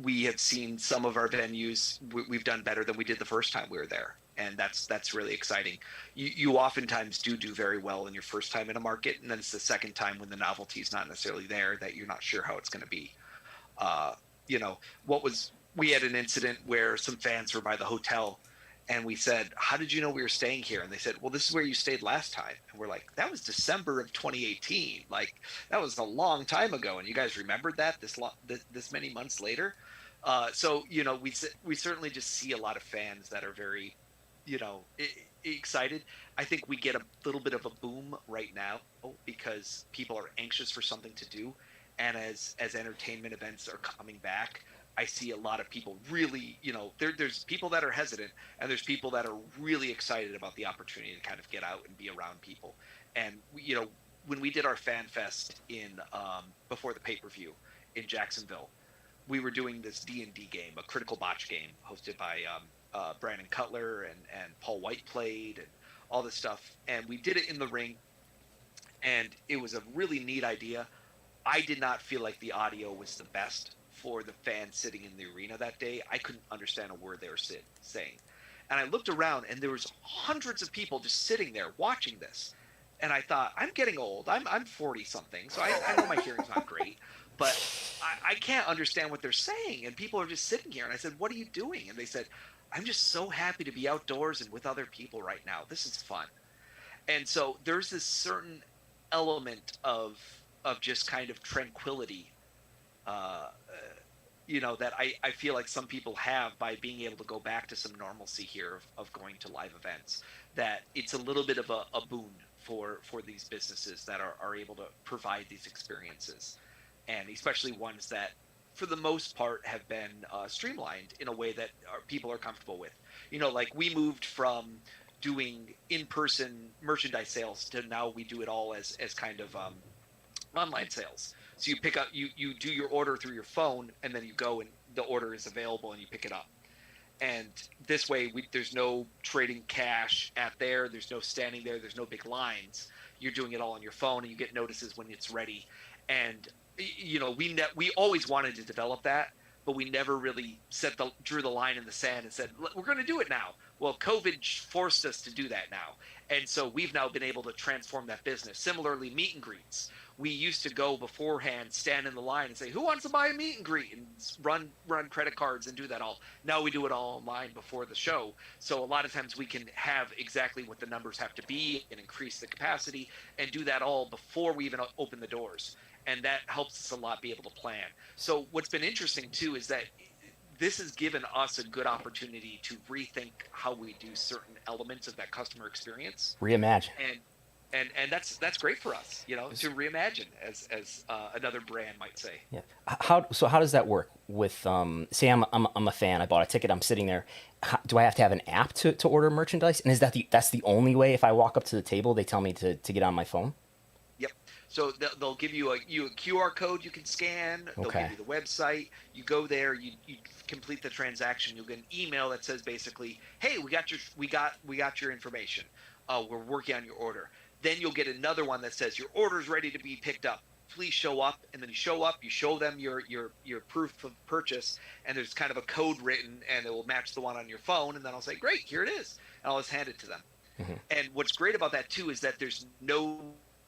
[SPEAKER 2] We have seen some of our venues, we've done better than we did the first time we were there. And that's really exciting. You oftentimes do very well in your first time in a market, and then it's the second time when the novelty is not necessarily there that you're not sure how it's going to be. We had an incident where some fans were by the hotel, and we said, "How did you know we were staying here?" And they said, "Well, this is where you stayed last time." And we're like, "That was December of 2018. Like, that was a long time ago, and you guys remembered that this many months later." We certainly just see a lot of fans that are very, excited. I think we get a little bit of a boom right now because people are anxious for something to do, and as entertainment events are coming back, I see a lot of people really, there's people that are hesitant, and there's people that are really excited about the opportunity to kind of get out and be around people. And when we did our fan fest before the pay-per-view in Jacksonville, we were doing this D&D game, a critical botch game hosted by Brandon Cutler and Paul White played and all this stuff. And we did it in the ring, and it was a really neat idea. I did not feel like the audio was the best for the fans sitting in the arena that day. I couldn't understand a word they were saying. And I looked around, and there was hundreds of people just sitting there watching this. And I thought, I'm getting old. I'm 40-something, so I know my hearing's not great. But I can't understand what they're saying, and people are just sitting here. And I said, "What are you doing?" And they said, I'm just so happy to be outdoors and with other people right now. This is fun. And so there's this certain element of just kind of tranquility, uh, that I feel like some people have by being able to go back to some normalcy here of going to live events. That it's a little bit of a boon for these businesses that are able to provide these experiences, and especially ones that, for the most part, have been streamlined in a way that people are comfortable with. Like we moved from doing in-person merchandise sales to now we do it all as kind of online sales. So you pick up, you do your order through your phone, and then you go and the order is available and you pick it up. And this way, there's no trading cash there's no standing there, there's no big lines. You're doing it all on your phone, and you get notices when it's ready. And we always wanted to develop that, but we never really drew the line in the sand and said we're going to do it now. Well, COVID forced us to do that now, and so we've now been able to transform that business. Similarly, meet and greets. We used to go beforehand, stand in the line, and say, "Who wants to buy a meet and greet?" and run credit cards and do that all. Now we do it all online before the show, so a lot of times we can have exactly what the numbers have to be and increase the capacity and do that all before we even open the doors. And that helps us a lot be able to plan. So what's been interesting too is that this has given us a good opportunity to rethink how we do certain elements of that customer experience.
[SPEAKER 1] Reimagine.
[SPEAKER 2] And that's great for us, to reimagine, as another brand might say.
[SPEAKER 1] Yeah. How does that work with say I'm a fan, I bought a ticket, I'm sitting there. Do I have to have an app to order merchandise? And is that's the only way? If I walk up to the table, they tell me to get on my phone?
[SPEAKER 2] Yep. So they'll give you a QR code you can scan. They'll give you the website. You go there. You complete the transaction. You'll get an email that says basically, "Hey, we got your information. We're working on your order." Then you'll get another one that says your order's ready to be picked up. Please show up. And then you show up. You show them your proof of purchase, and there's kind of a code written, and it will match the one on your phone. And then I'll say, "Great, here it is," and I'll just hand it to them. Mm-hmm. And what's great about that too is that there's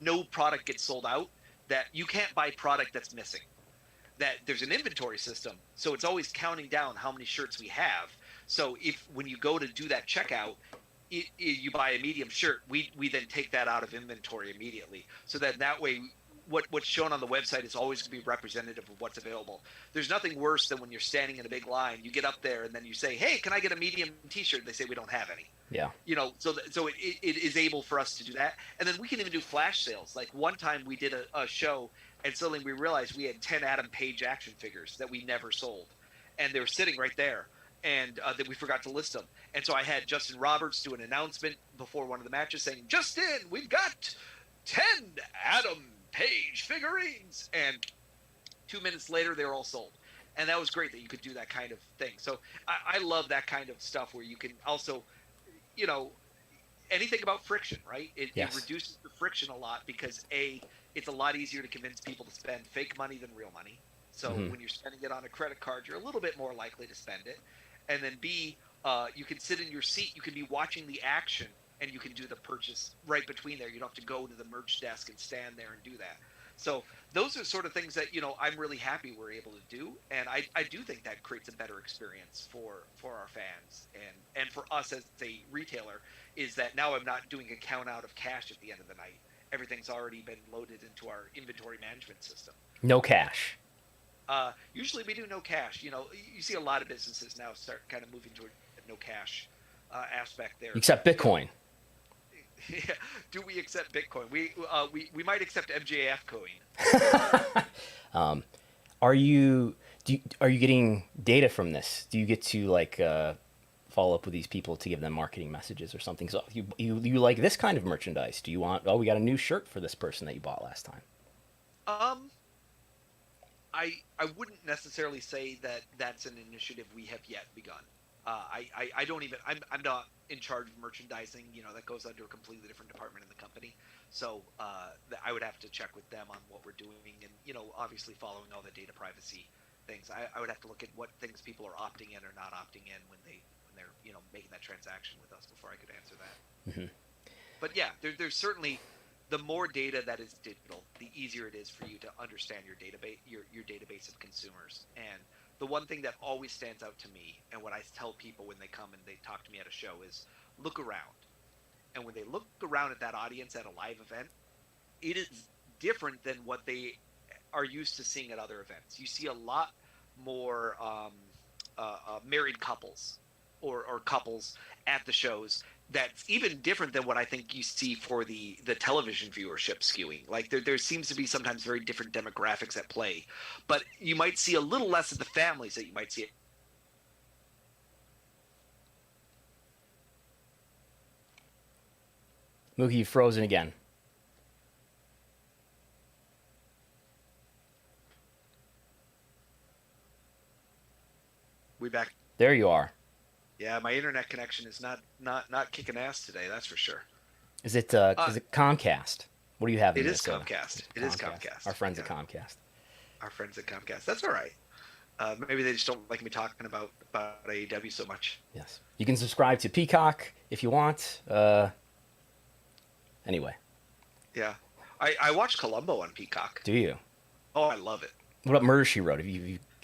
[SPEAKER 2] no product gets sold out, that you can't buy product that's missing, that there's an inventory system. So it's always counting down how many shirts we have. So when you go to do that checkout, you buy a medium shirt, we then take that out of inventory immediately. So that way, what's shown on the website is always going to be representative of what's available. There's nothing worse than when you're standing in a big line, you get up there and then you say, "Hey, can I get a medium t-shirt?" They say, "We don't have any."
[SPEAKER 1] Yeah.
[SPEAKER 2] So it is able for us to do that. And then we can even do flash sales. Like one time we did a show, and suddenly we realized we had 10 Adam Page action figures that we never sold. And they were sitting right there, and that we forgot to list them. And so I had Justin Roberts do an announcement before one of the matches saying, "Justin, we've got 10 Adam Page figurines." And 2 minutes later, they were all sold. And that was great that you could do that kind of thing. So I love that kind of stuff where you can also, anything about friction, right? It reduces the friction a lot because it's a lot easier to convince people to spend fake money than real money. So when you're spending it on a credit card, you're a little bit more likely to spend it. And then B, you can sit in your seat, you can be watching the action, and you can do the purchase right between there. You don't have to go to the merch desk and stand there and do that. So those are sort of things that, I'm really happy we're able to do. And I do think that creates a better experience for our fans and for us as a retailer, is that now I'm not doing a count out of cash at the end of the night. Everything's already been loaded into our inventory management system.
[SPEAKER 1] No cash.
[SPEAKER 2] Usually we do no cash. You see a lot of businesses now start kind of moving to a no cash aspect there.
[SPEAKER 1] Except Bitcoin.
[SPEAKER 2] Yeah. Do we accept Bitcoin? We might accept MJF coin.
[SPEAKER 1] Are you getting data from this? Do you get to follow up with these people to give them marketing messages or something? So you like this kind of merchandise? Do you want? Oh, we got a new shirt for this person that you bought last time.
[SPEAKER 2] I wouldn't necessarily say that that's an initiative we have yet begun. I don't even, I'm not in charge of merchandising, that goes under a completely different department in the company. So I would have to check with them on what we're doing and, obviously following all the data privacy things. I would have to look at what things people are opting in or not opting in when they're, making that transaction with us before I could answer that. Mm-hmm. But yeah, there's certainly, the more data that is digital, the easier it is for you to understand your database of consumers. And the one thing that always stands out to me, and what I tell people when they come and they talk to me at a show, is look around. And when they look around at that audience at a live event, it is different than what they are used to seeing at other events. You see a lot more married couples or couples at the shows. That's even different than what I think you see for the television viewership skewing. Like there seems to be sometimes very different demographics at play, but you might see a little less of the families that you might see.
[SPEAKER 1] Mookie, you've frozen again.
[SPEAKER 2] We back?
[SPEAKER 1] There you are.
[SPEAKER 2] Yeah, my internet connection is not kicking ass today. That's for sure.
[SPEAKER 1] Is it Comcast? What do you have?
[SPEAKER 2] It is Comcast. It is Comcast.
[SPEAKER 1] Our friends at Comcast.
[SPEAKER 2] Our friends at Comcast. That's all right. Maybe they just don't like me talking about AEW so much.
[SPEAKER 1] Yes. You can subscribe to Peacock if you want. Anyway.
[SPEAKER 2] Yeah. I watch Columbo on Peacock.
[SPEAKER 1] Do you?
[SPEAKER 2] Oh, I love it.
[SPEAKER 1] What about Murder, She Wrote?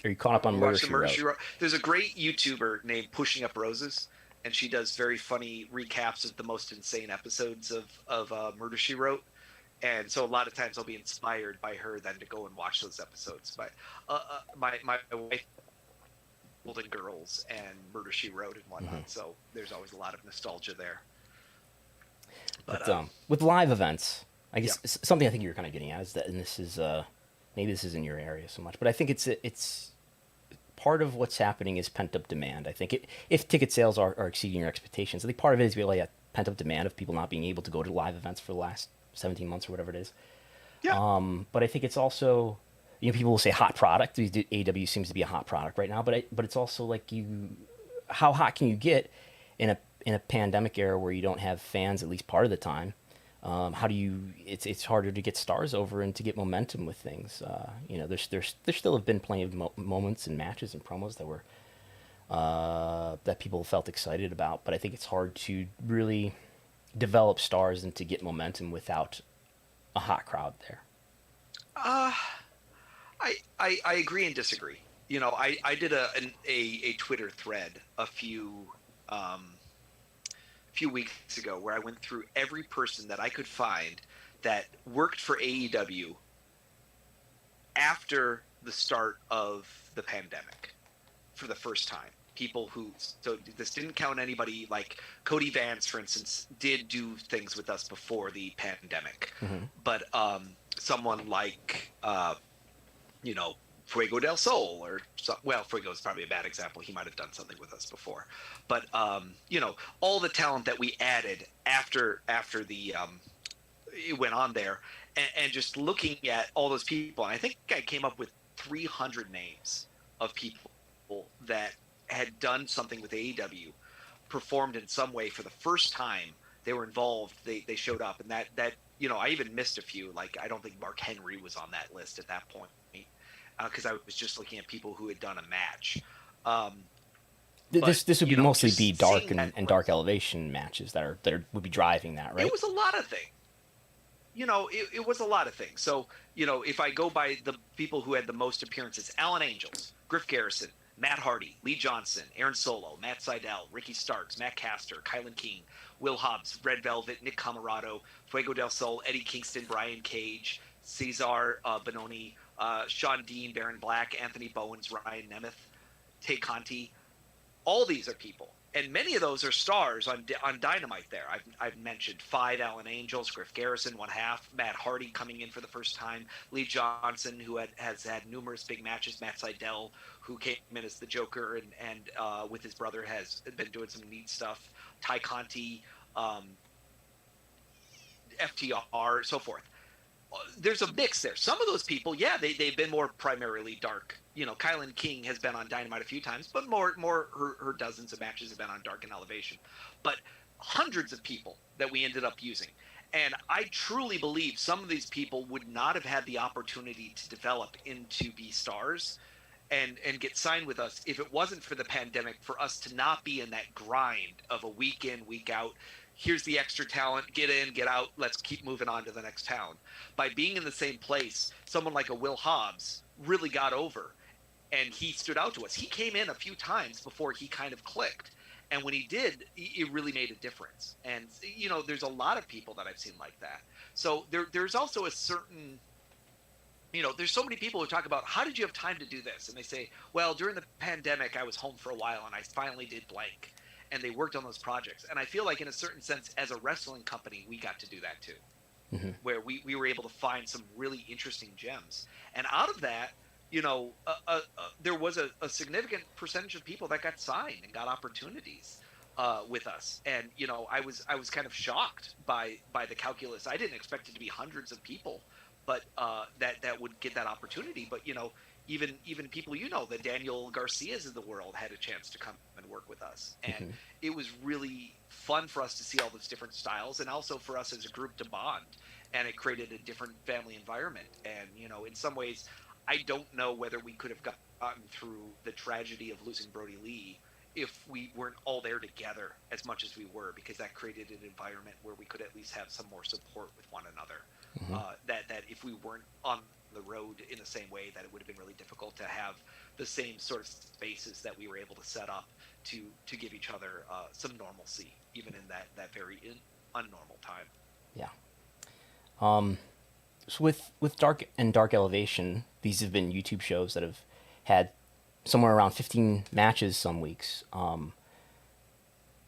[SPEAKER 1] Are you caught up on Murder, She Wrote?
[SPEAKER 2] There's a great YouTuber named Pushing Up Roses, and she does very funny recaps of the most insane episodes of Murder, She Wrote. And so a lot of times I'll be inspired by her then to go and watch those episodes. But my wife, Golden Girls and Murder, She Wrote and whatnot. Mm-hmm. So there's always a lot of nostalgia there.
[SPEAKER 1] But with live events, I guess something I think you're kind of getting at is that, and this is maybe this isn't your area so much, but I think it's part of what's happening is pent-up demand. I think if ticket sales are exceeding your expectations, I think part of it is really a pent-up demand of people not being able to go to live events for the last 17 months or whatever it is.
[SPEAKER 2] Yeah.
[SPEAKER 1] But I think it's also, people will say hot product. AEW seems to be a hot product right now, but it's also like how hot can you get in a pandemic era where you don't have fans at least part of the time? How do you? It's harder to get stars over and to get momentum with things. There still have been plenty of moments and matches and promos that were that people felt excited about, but I think it's hard to really develop stars and to get momentum without a hot crowd there.
[SPEAKER 2] I agree and disagree. I did a Twitter thread a few weeks ago where I went through every person that I could find that worked for AEW after the start of the pandemic for the first time. People so this didn't count anybody like Cody Vance, for instance, did do things with us before the pandemic. Mm-hmm. But someone like, Fuego del Sol Fuego is probably a bad example. He might have done something with us before, but all the talent that we added after the it went on there, and just looking at all those people, and I think I came up with 300 names of people that had done something with AEW, performed in some way for the first time. They were involved. They showed up, and that I even missed a few. Like I don't think Mark Henry was on that list at that point. Because I was just looking at people who had done a match.
[SPEAKER 1] This would mostly be dark and dark elevation matches that would be driving that, right?
[SPEAKER 2] It was a lot of things. It was a lot of things. So, if I go by the people who had the most appearances, Alan Angels, Griff Garrison, Matt Hardy, Lee Johnson, Aaron Solo, Matt Sydal, Ricky Starks, Matt Caster, Kylan King, Will Hobbs, Red Velvet, Nick Camarado, Fuego del Sol, Eddie Kingston, Brian Cage, Cesar Bononi, Sean Dean, Baron Black, Anthony Bowens, Ryan Nemeth, Tay Conti. All these are people, and many of those are stars on Dynamite. There, I've mentioned 5 Alan Angels, Griff Garrison, 1/2, Matt Hardy coming in for the first time, Lee Johnson, who has had numerous big matches, Matt Sydal, who came in as the Joker and with his brother has been doing some neat stuff, Ty Conti, FTR, so forth. There's a mix there. Some of those people, they've been more primarily dark. Kylan King has been on Dynamite a few times, but more her dozens of matches have been on Dark and Elevation. But hundreds of people that we ended up using. And I truly believe some of these people would not have had the opportunity to develop into be stars and get signed with us if it wasn't for the pandemic, for us to not be in that grind of a week in, week out. Here's the extra talent, get in, get out, let's keep moving on to the next town. By being in the same place, someone like a Will Hobbs really got over. and he stood out to us. He came in a few times before he kind of clicked. And when he did, it really made a difference. And, there's a lot of people that I've seen like that. So there's also a certain, there's so many people who talk about, how did you have time to do this? And they say, well, during the pandemic, I was home for a while and I finally did blank. And they worked on those projects. And I feel like in a certain sense, as a wrestling company, we got to do that too. Mm-hmm. Where we were able to find some really interesting gems. And out of that, there was a significant percentage of people that got signed and got opportunities with us. And, I was kind of shocked by the calculus. I didn't expect it to be hundreds of people, but that would get that opportunity. But, even people, the Daniel Garcias of the world had a chance to come and work with us. And mm-hmm. It was really fun for us to see all those different styles, and also for us as a group to bond. And it created a different family environment. And, in some ways, I don't know whether we could have gotten through the tragedy of losing Brody Lee if we weren't all there together as much as we were, because that created an environment where we could at least have some more support with one another. Mm-hmm. That if we weren't on the road in the same way, that it would have been really difficult to have the same sort of spaces that we were able to set up to give each other some normalcy, even in that very unnormal time.
[SPEAKER 1] Yeah. So with Dark and Dark Elevation, these have been YouTube shows that have had somewhere around 15 matches some weeks.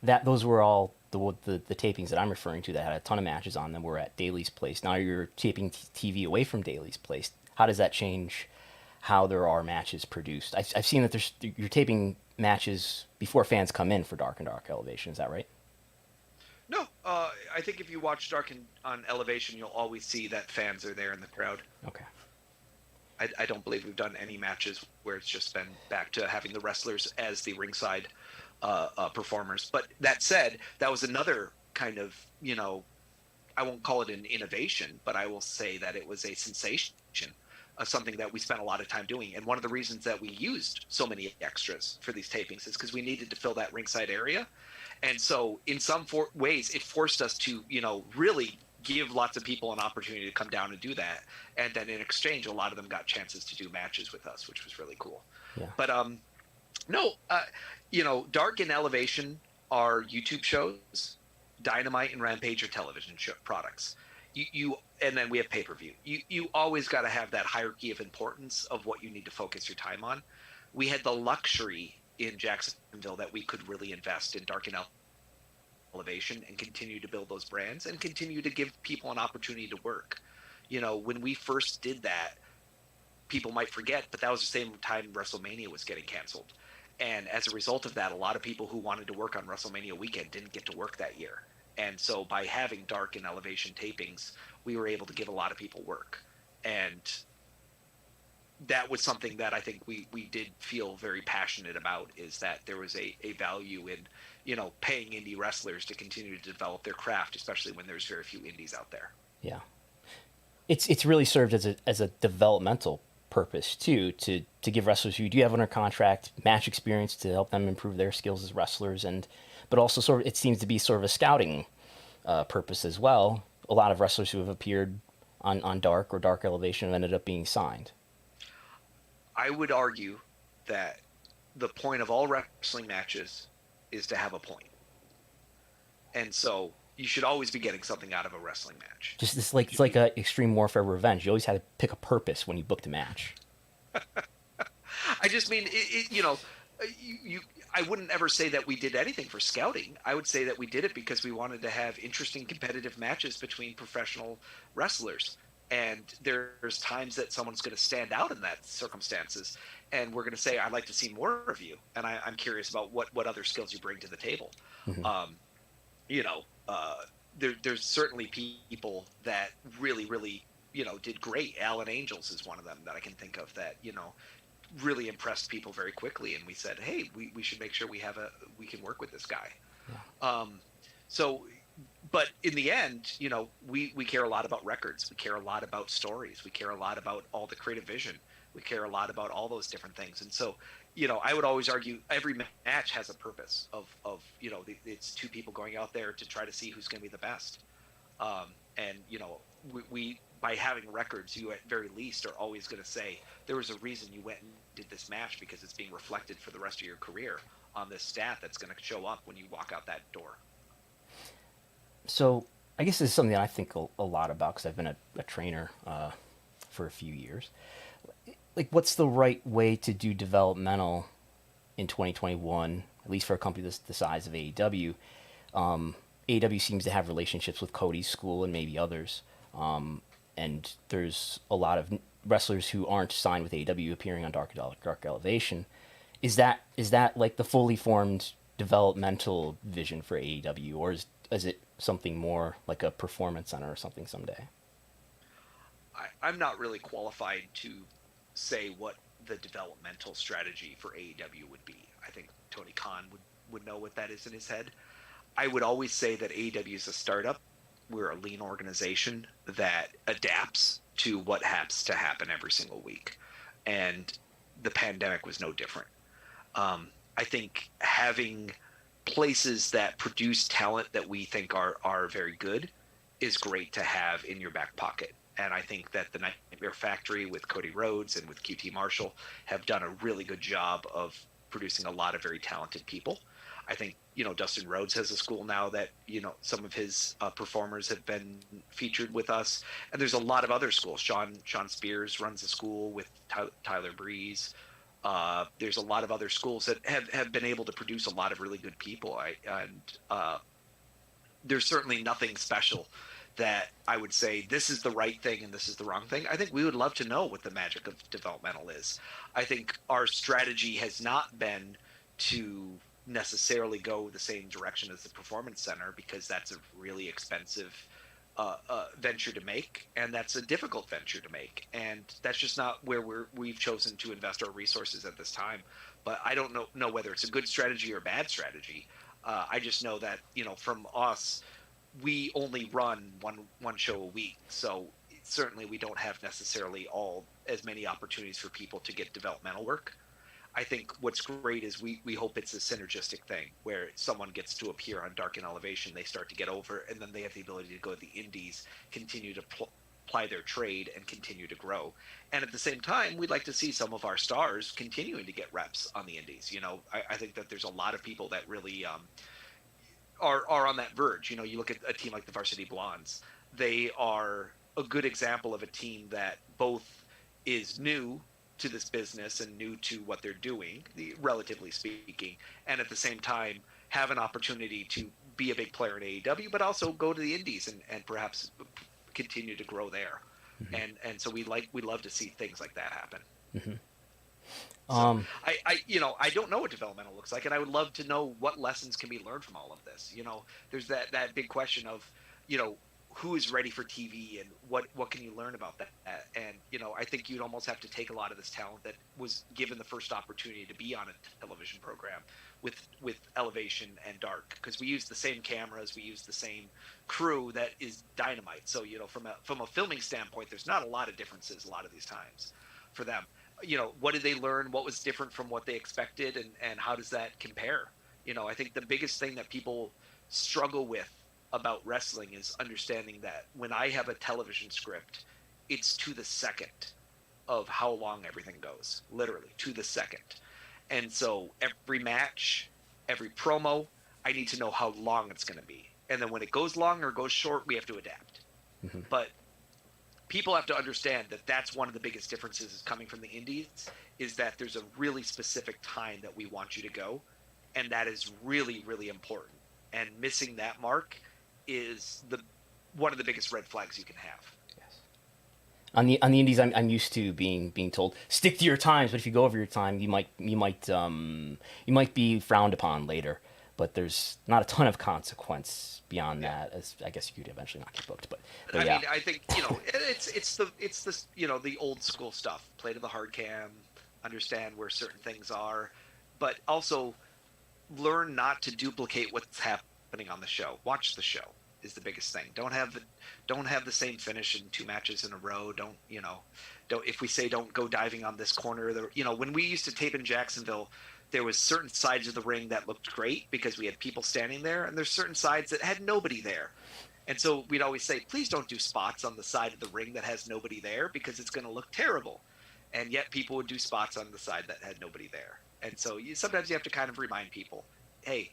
[SPEAKER 1] Those were all the tapings that I'm referring to that had a ton of matches on them were at Daly's Place. Now you're taping TV away from Daly's Place. How does that change how there are matches produced? I've seen that you're taping matches before fans come in for Dark and Dark Elevation. Is that right?
[SPEAKER 2] No, I think if you watch Dark on Elevation, you'll always see that fans are there in the crowd.
[SPEAKER 1] Okay.
[SPEAKER 2] I don't believe we've done any matches where it's just been back to having the wrestlers as the ringside performers. But that said, that was another kind of, I won't call it an innovation, but I will say that it was a sensation of something that we spent a lot of time doing. And one of the reasons that we used so many extras for these tapings is because we needed to fill that ringside area. And so in some ways, it forced us to, really give lots of people an opportunity to come down and do that. And then in exchange, a lot of them got chances to do matches with us, which was really cool. Yeah. But Dark and Elevation are YouTube shows. Dynamite and Rampage are television show products. And then we have pay-per-view. You always got to have that hierarchy of importance of what you need to focus your time on. We had the luxury in Jacksonville that we could really invest in Dark and Elevation and continue to build those brands and continue to give people an opportunity to work. When we first did that, people might forget, but that was the same time WrestleMania was getting canceled. And as a result of that, a lot of people who wanted to work on WrestleMania weekend didn't get to work that year. And so by having Dark and Elevation tapings, we were able to give a lot of people work. And that was something that I think we did feel very passionate about, is that there was a value in, paying indie wrestlers to continue to develop their craft, especially when there's very few indies out there.
[SPEAKER 1] Yeah. It's really served as a developmental purpose too, to give wrestlers who do have under contract match experience to help them improve their skills as wrestlers, but also sort of it seems to be sort of a scouting purpose as well. A lot of wrestlers who have appeared on Dark or Dark Elevation have ended up being signed.
[SPEAKER 2] I would argue that the point of all wrestling matches is to have a point. And so you should always be getting something out of a wrestling match.
[SPEAKER 1] Just this, it's like a Extreme Warfare Revenge. You always had to pick a purpose when you booked a match.
[SPEAKER 2] I just mean, I wouldn't ever say that we did anything for scouting. I would say that we did it because we wanted to have interesting competitive matches between professional wrestlers. And there's times that someone's going to stand out in that circumstances, and we're going to say, I'd like to see more of you, and I'm curious about what other skills you bring to the table. Mm-hmm. There's certainly people that really, really, did great. Alan Angels is one of them that I can think of that, really impressed people very quickly. And we said, hey, we should make sure we can work with this guy. Yeah. But in the end, we care a lot about records. We care a lot about stories. We care a lot about all the creative vision. We care a lot about all those different things. And so, I would always argue every match has a purpose of it's two people going out there to try to see who's going to be the best. And, we by having records, you at very least are always going to say there was a reason you went and did this match, because it's being reflected for the rest of your career on this stat that's going to show up when you walk out that door.
[SPEAKER 1] So I guess this is something that I think a lot about because I've been a trainer for a few years. Like, what's the right way to do developmental in 2021, at least for a company the size of AEW? AEW seems to have relationships with Cody's school and maybe others. And there's a lot of wrestlers who aren't signed with AEW appearing on Dark Elevation. Is that like the fully formed developmental vision for AEW, or is it something more like a performance center or something someday?
[SPEAKER 2] I'm not really qualified to say what the developmental strategy for AEW would be. I think Tony Khan would know what that is in his head. I would always say that AEW is a startup. We're a lean organization that adapts to what has to happen every single week. And the pandemic was no different. I think having places that produce talent that we think are very good is great to have in your back pocket. And I think that the Nightmare Factory with Cody Rhodes and with QT Marshall have done a really good job of producing a lot of very talented people. I think, Dustin Rhodes has a school now that, some of his performers have been featured with us. And there's a lot of other schools. Sean Spears runs a school with Tyler Breeze. There's a lot of other schools that have been able to produce a lot of really good people. There's certainly nothing special that I would say this is the right thing and this is the wrong thing. I think we would love to know what the magic of developmental is. I think our strategy has not been to necessarily go the same direction as the Performance Center, because that's a really expensive venture to make, and that's a difficult venture to make, and that's just not where we've chosen to invest our resources at this time. But I don't know whether it's a good strategy or a bad strategy. I just know that from us, we only run one show a week, so certainly we don't have necessarily as many opportunities for people to get developmental work. I think what's great is we hope it's a synergistic thing where someone gets to appear on Dark and Elevation, they start to get over, and then they have the ability to go to the indies, continue to ply their trade, and continue to grow. And at the same time, we'd like to see some of our stars continuing to get reps on the indies. I think that there's a lot of people that really are on that verge. You look at a team like the Varsity Blondes. They are a good example of a team that both is new to this business and new to what they're doing, relatively speaking, and at the same time have an opportunity to be a big player in AEW, but also go to the indies and perhaps continue to grow there. Mm-hmm. And so we love to see things like that happen. Mm-hmm. So I don't know what developmental looks like, and I would love to know what lessons can be learned from all of this. There's that big question of, who is ready for TV and what can you learn about that? And, I think you'd almost have to take a lot of this talent that was given the first opportunity to be on a television program with Elevation and Dark, because we use the same cameras, we use the same crew that is Dynamite. So, from a filming standpoint, there's not a lot of differences a lot of these times for them. What did they learn? What was different from what they expected? And how does that compare? I think the biggest thing that people struggle with about wrestling is understanding that when I have a television script, it's to the second of how long everything goes, literally to the second. And so every match, every promo, I need to know how long it's going to be. And then when it goes long or goes short, we have to adapt. Mm-hmm. But people have to understand that that's one of the biggest differences is coming from the indies, is that there's a really specific time that we want you to go. And that is really, really important. And missing that mark is one of the biggest red flags you can have.
[SPEAKER 1] Yes. On the indies, I'm used to being told stick to your times, but if you go over your time, you might be frowned upon later. But there's not a ton of consequence beyond that. As I guess you could eventually not get booked. But
[SPEAKER 2] I
[SPEAKER 1] yeah.
[SPEAKER 2] mean, I think it's the the old school stuff. Play to the hard cam, understand where certain things are, but also learn not to duplicate what's happening on the show. Watch the show is the biggest thing. Don't have the same finish in 2 matches in a row. Don't if we say don't go diving on this corner, when we used to tape in Jacksonville, there was certain sides of the ring that looked great because we had people standing there, and there's certain sides that had nobody there. And so we'd always say, please don't do spots on the side of the ring that has nobody there because it's going to look terrible. And yet people would do spots on the side that had nobody there. And so sometimes you have to kind of remind people, hey,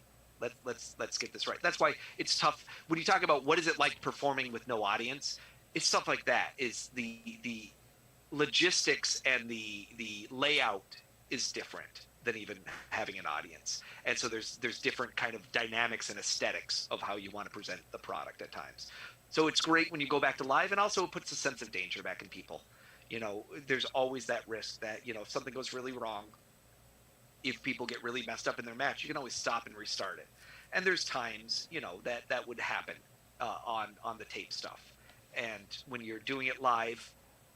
[SPEAKER 2] let's get this right. That's why it's tough when you talk about what is it like performing with no audience. It's stuff like that. Is the logistics and the layout is different than even having an audience. And so there's different kind of dynamics and aesthetics of how you want to present the product at times. So it's great when you go back to live, and also it puts a sense of danger back in people. There's always that risk that, if something goes really wrong, if people get really messed up in their match, you can always stop and restart it. And there's times, that would happen on the tape stuff. And when you're doing it live,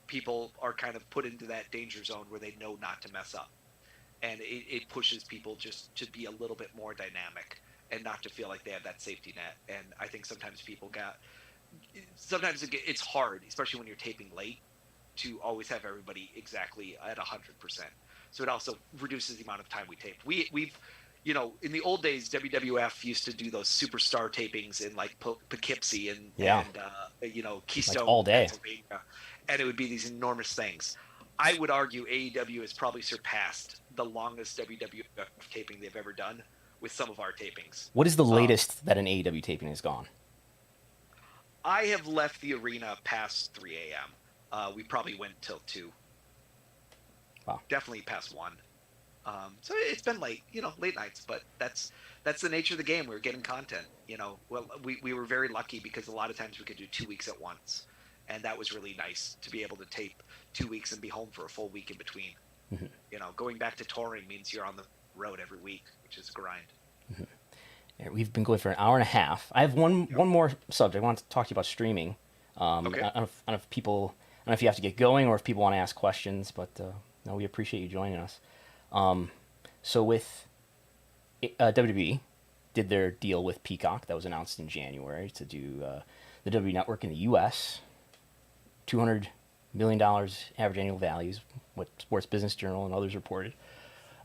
[SPEAKER 2] people are kind of put into that danger zone where they know not to mess up. And it pushes people just to be a little bit more dynamic and not to feel like they have that safety net. And I think sometimes it's hard, especially when you're taping late, to always have everybody exactly at 100%. So it also reduces the amount of time we tape. We've in the old days, WWF used to do those superstar tapings in like Poughkeepsie and Keystone,
[SPEAKER 1] like all day,
[SPEAKER 2] Pennsylvania, and it would be these enormous things. I would argue AEW has probably surpassed the longest WWF taping they've ever done with some of our tapings.
[SPEAKER 1] What is the latest that an AEW taping has gone?
[SPEAKER 2] I have left the arena past 3 a.m. We probably went till 2.
[SPEAKER 1] Wow.
[SPEAKER 2] Definitely past 1. So it's been late nights, but that's the nature of the game. We were getting content, well, we were very lucky because a lot of times we could do 2 weeks at once. And that was really nice to be able to tape 2 weeks and be home for a full week in between. Mm-hmm. Going back to touring means you're on the road every week, which is a grind.
[SPEAKER 1] Mm-hmm. Yeah, we've been going for an hour and a half. I have one more subject. I want to talk to you about streaming. Okay. I don't know if you have to get going or if people want to ask questions, but no, we appreciate you joining us. So with WWE did their deal with Peacock that was announced in January to do the WWE Network in the U.S., $200 million average annual values, what Sports Business Journal and others reported.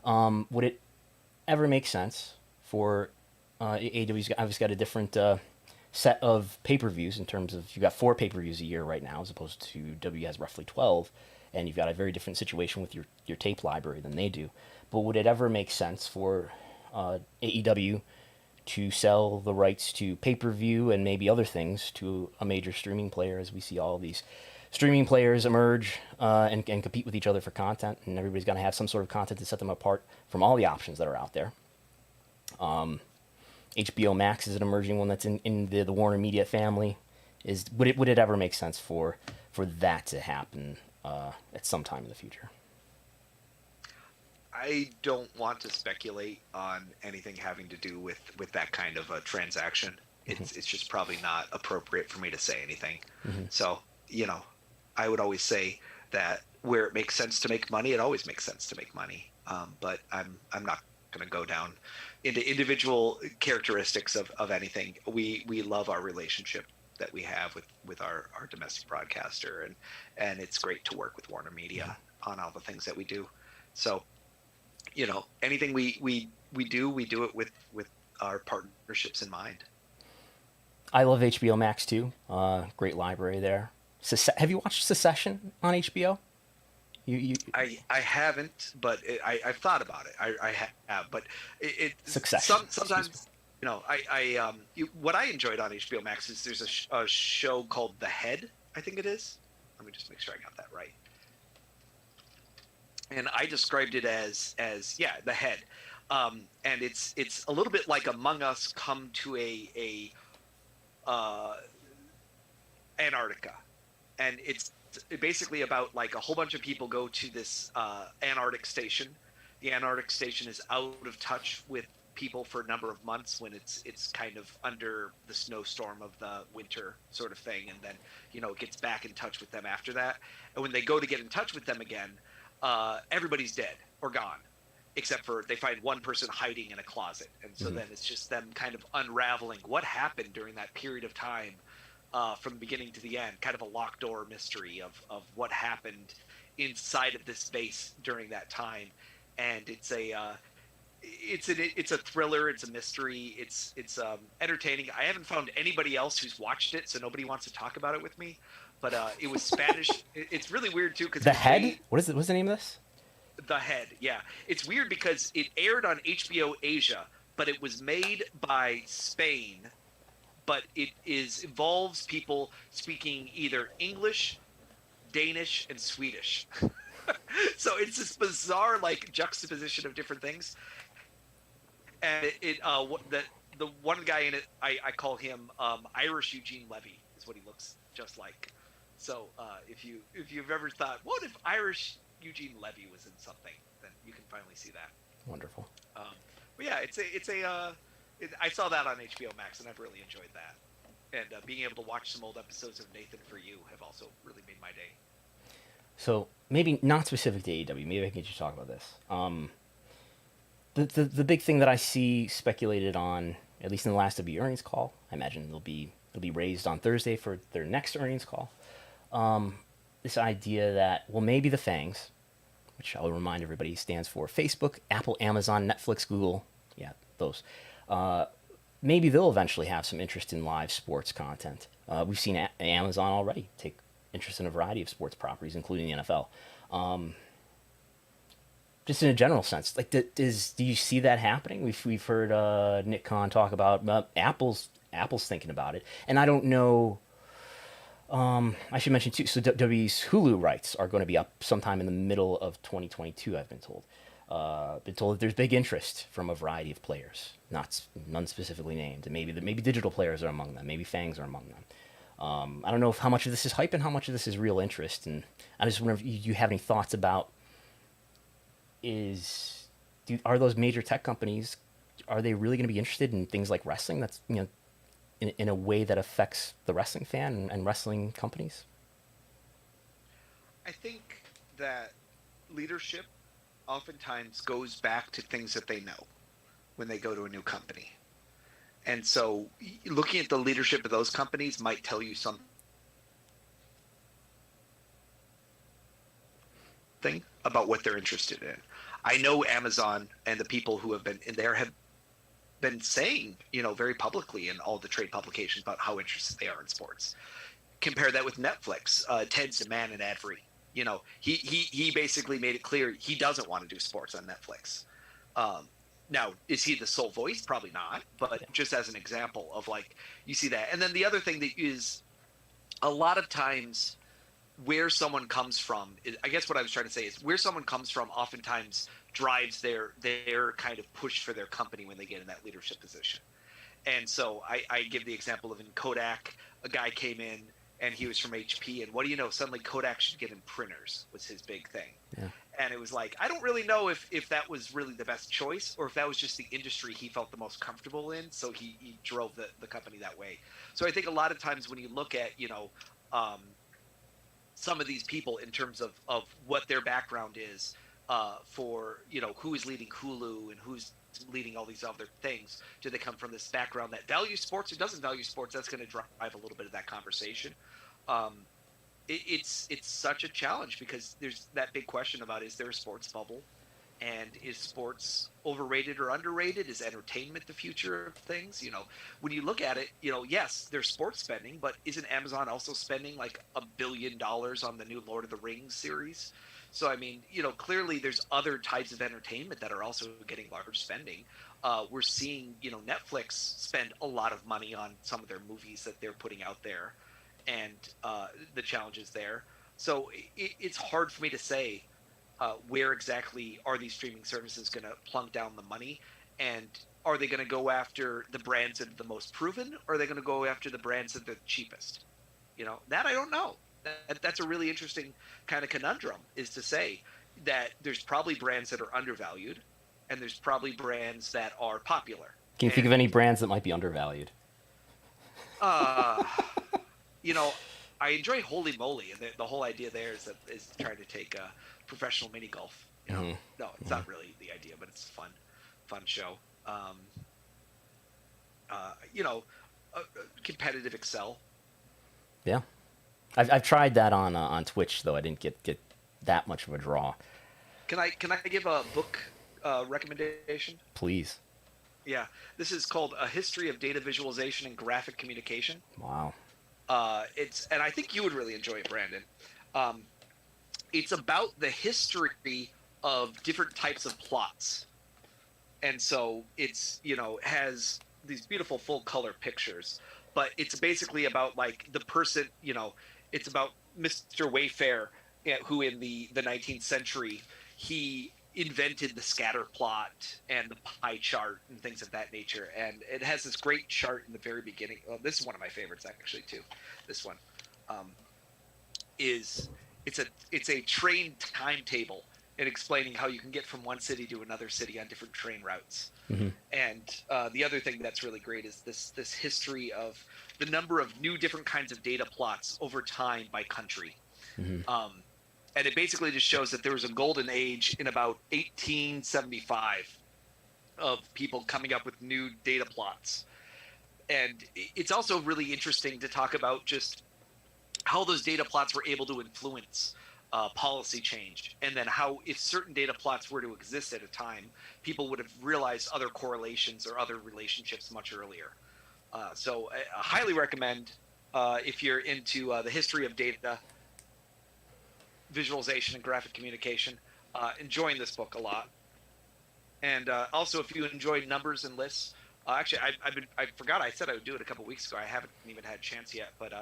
[SPEAKER 1] Would it ever make sense for AEW's obviously got a different set of pay-per-views in terms of you've got 4 pay-per-views a year right now as opposed to W has roughly 12, and you've got a very different situation with your tape library than they do. But would it ever make sense for AEW to sell the rights to pay-per-view and maybe other things to a major streaming player, as we see all of these streaming players emerge and compete with each other for content, and everybody's going to have some sort of content to set them apart from all the options that are out there. HBO Max is an emerging one that's in the Warner Media family. Would it ever make sense for that to happen at some time in the future?
[SPEAKER 2] I don't want to speculate on anything having to do with that kind of a transaction. It's just probably not appropriate for me to say anything. Mm-hmm. So, I would always say that where it makes sense to make money, it always makes sense to make money. But I'm not going to go down into individual characteristics of anything. We love our relationship that we have with our domestic broadcaster, and it's great to work with Warner Media on all the things that we do. So, anything we do it with our partnerships in mind.
[SPEAKER 1] I love HBO Max too. Great library there. Have you watched Secession on HBO?
[SPEAKER 2] I haven't, but I've thought about it. I have, but
[SPEAKER 1] Succession.
[SPEAKER 2] Sometimes what I enjoyed on HBO Max is there's a show called The Head. I think it is. Let me just make sure I got that right. And I described it as The Head, and it's a little bit like Among Us come to a Antarctica, and it's basically about like a whole bunch of people go to this Antarctic station. The Antarctic station is out of touch with people for a number of months when it's kind of under the snowstorm of the winter sort of thing, and then it gets back in touch with them after that. And when they go to get in touch with them again, everybody's dead or gone, except for they find one person hiding in a closet. And so then it's just them kind of unraveling what happened during that period of time, from the beginning to the end, kind of a locked door mystery of what happened inside of this space during that time. And it's it's a thriller. It's a mystery. It's entertaining. I haven't found anybody else who's watched it, so nobody wants to talk about it with me. But it was Spanish. It's really weird too because
[SPEAKER 1] The Head. What's the name of this?
[SPEAKER 2] The Head. Yeah, it's weird because it aired on HBO Asia, but it was made by Spain. But it involves people speaking either English, Danish, and Swedish. So it's this bizarre like juxtaposition of different things. And the one guy in it, I call him Irish Eugene Levy, is what he looks just like. So if you've ever thought, what if Irish Eugene Levy was in something, then you can finally see that.
[SPEAKER 1] Wonderful.
[SPEAKER 2] But yeah, I saw that on HBO Max, and I've really enjoyed that. And being able to watch some old episodes of Nathan For You have also really made my day.
[SPEAKER 1] So maybe not specific to AEW. Maybe I can just talk about this. The big thing that I see speculated on, at least in the last W earnings call, I imagine it'll be raised on Thursday for their next earnings call. This idea that, well, maybe the Fangs, which I'll remind everybody stands for Facebook, Apple, Amazon, Netflix, Google, yeah, those. Maybe they'll eventually have some interest in live sports content. We've seen Amazon already take interest in a variety of sports properties, including the NFL. Just in a general sense, like, do you see that happening? We've heard Nick Khan talk about Apple's thinking about it, and I don't know. I should mention too. So WWE's Hulu rights are going to be up sometime in the middle of 2022. I've been told. Been told that there's big interest from a variety of players, none specifically named, and maybe digital players are among them. Maybe Fangs are among them. I don't know how much of this is hype and how much of this is real interest, and I just wonder if you have any thoughts about. Are those major tech companies, are they really going to be interested in things like wrestling? That's in a way that affects the wrestling fan and wrestling companies.
[SPEAKER 2] I think that leadership oftentimes goes back to things that they know when they go to a new company, and so looking at the leadership of those companies might tell you something about what they're interested in. I know Amazon and the people who have been in there have been saying, very publicly in all the trade publications about how interested they are in sports. Compare that with Netflix. Ted's a man in ad free. He basically made it clear he doesn't want to do sports on Netflix. Now, is he the sole voice? Probably not. But just as an example of you see that. And then the other thing that is a lot of times where someone comes from, I guess what I was trying to say is where someone comes from oftentimes drives their kind of push for their company when they get in that leadership position. And so I give the example of in Kodak, a guy came in and he was from HP, and what do you know, suddenly Kodak should get him printers was his big thing. Yeah. And it was I don't really know if that was really the best choice or if that was just the industry he felt the most comfortable in, so he drove the company that way. So I think a lot of times when you look at, some of these people in terms of what their background is for, who is leading Hulu and who's leading all these other things. Do they come from this background that values sports or doesn't value sports? That's going to drive a little bit of that conversation. It's such a challenge because there's that big question about, is there a sports bubble? And is sports overrated or underrated? Is entertainment the future of things? When you look at it, yes, there's sports spending, but isn't Amazon also spending $1 billion on the new Lord of the Rings series? So, I mean, clearly there's other types of entertainment that are also getting large spending. We're seeing, Netflix spend a lot of money on some of their movies that they're putting out there and the challenges there. So it's hard for me to say where exactly are these streaming services going to plunk down the money, and are they going to go after the brands that are the most proven, or are they going to go after the brands that are the cheapest? That I don't know. That's a really interesting kind of conundrum, is to say that there's probably brands that are undervalued and there's probably brands that are popular.
[SPEAKER 1] Can you think of any brands that might be undervalued?
[SPEAKER 2] I enjoy Holy Moly, and the whole idea there is trying to take professional mini golf. No, it's not really the idea, but it's a fun show. Competitive Excel.
[SPEAKER 1] Yeah, I've tried that on Twitch, though I didn't get that much of a draw.
[SPEAKER 2] Can I give a book recommendation?
[SPEAKER 1] Please.
[SPEAKER 2] Yeah, this is called A History of Data Visualization and Graphic Communication.
[SPEAKER 1] Wow.
[SPEAKER 2] And I think you would really enjoy it, Brandon. It's about the history of different types of plots, and so it's has these beautiful full color pictures, but it's basically about like the person. It's about Mr. Wayfair, who in the 19th century he invented the scatter plot and the pie chart and things of that nature. And it has this great chart in the very beginning. Well, this is one of my favorites actually too. This one it's a train timetable and explaining how you can get from one city to another city on different train routes.
[SPEAKER 1] Mm-hmm.
[SPEAKER 2] And the other thing that's really great is this history of the number of new different kinds of data plots over time by country.
[SPEAKER 1] Mm-hmm.
[SPEAKER 2] And it basically just shows that there was a golden age in about 1875 of people coming up with new data plots. And it's also really interesting to talk about just how those data plots were able to influence policy change. And then how, if certain data plots were to exist at a time, people would have realized other correlations or other relationships much earlier. So I highly recommend, if you're into the history of data, visualization and graphic communication, enjoying this book a lot. And also, if you enjoy numbers and lists, actually, I forgot I said I would do it a couple weeks ago. I haven't even had a chance yet. But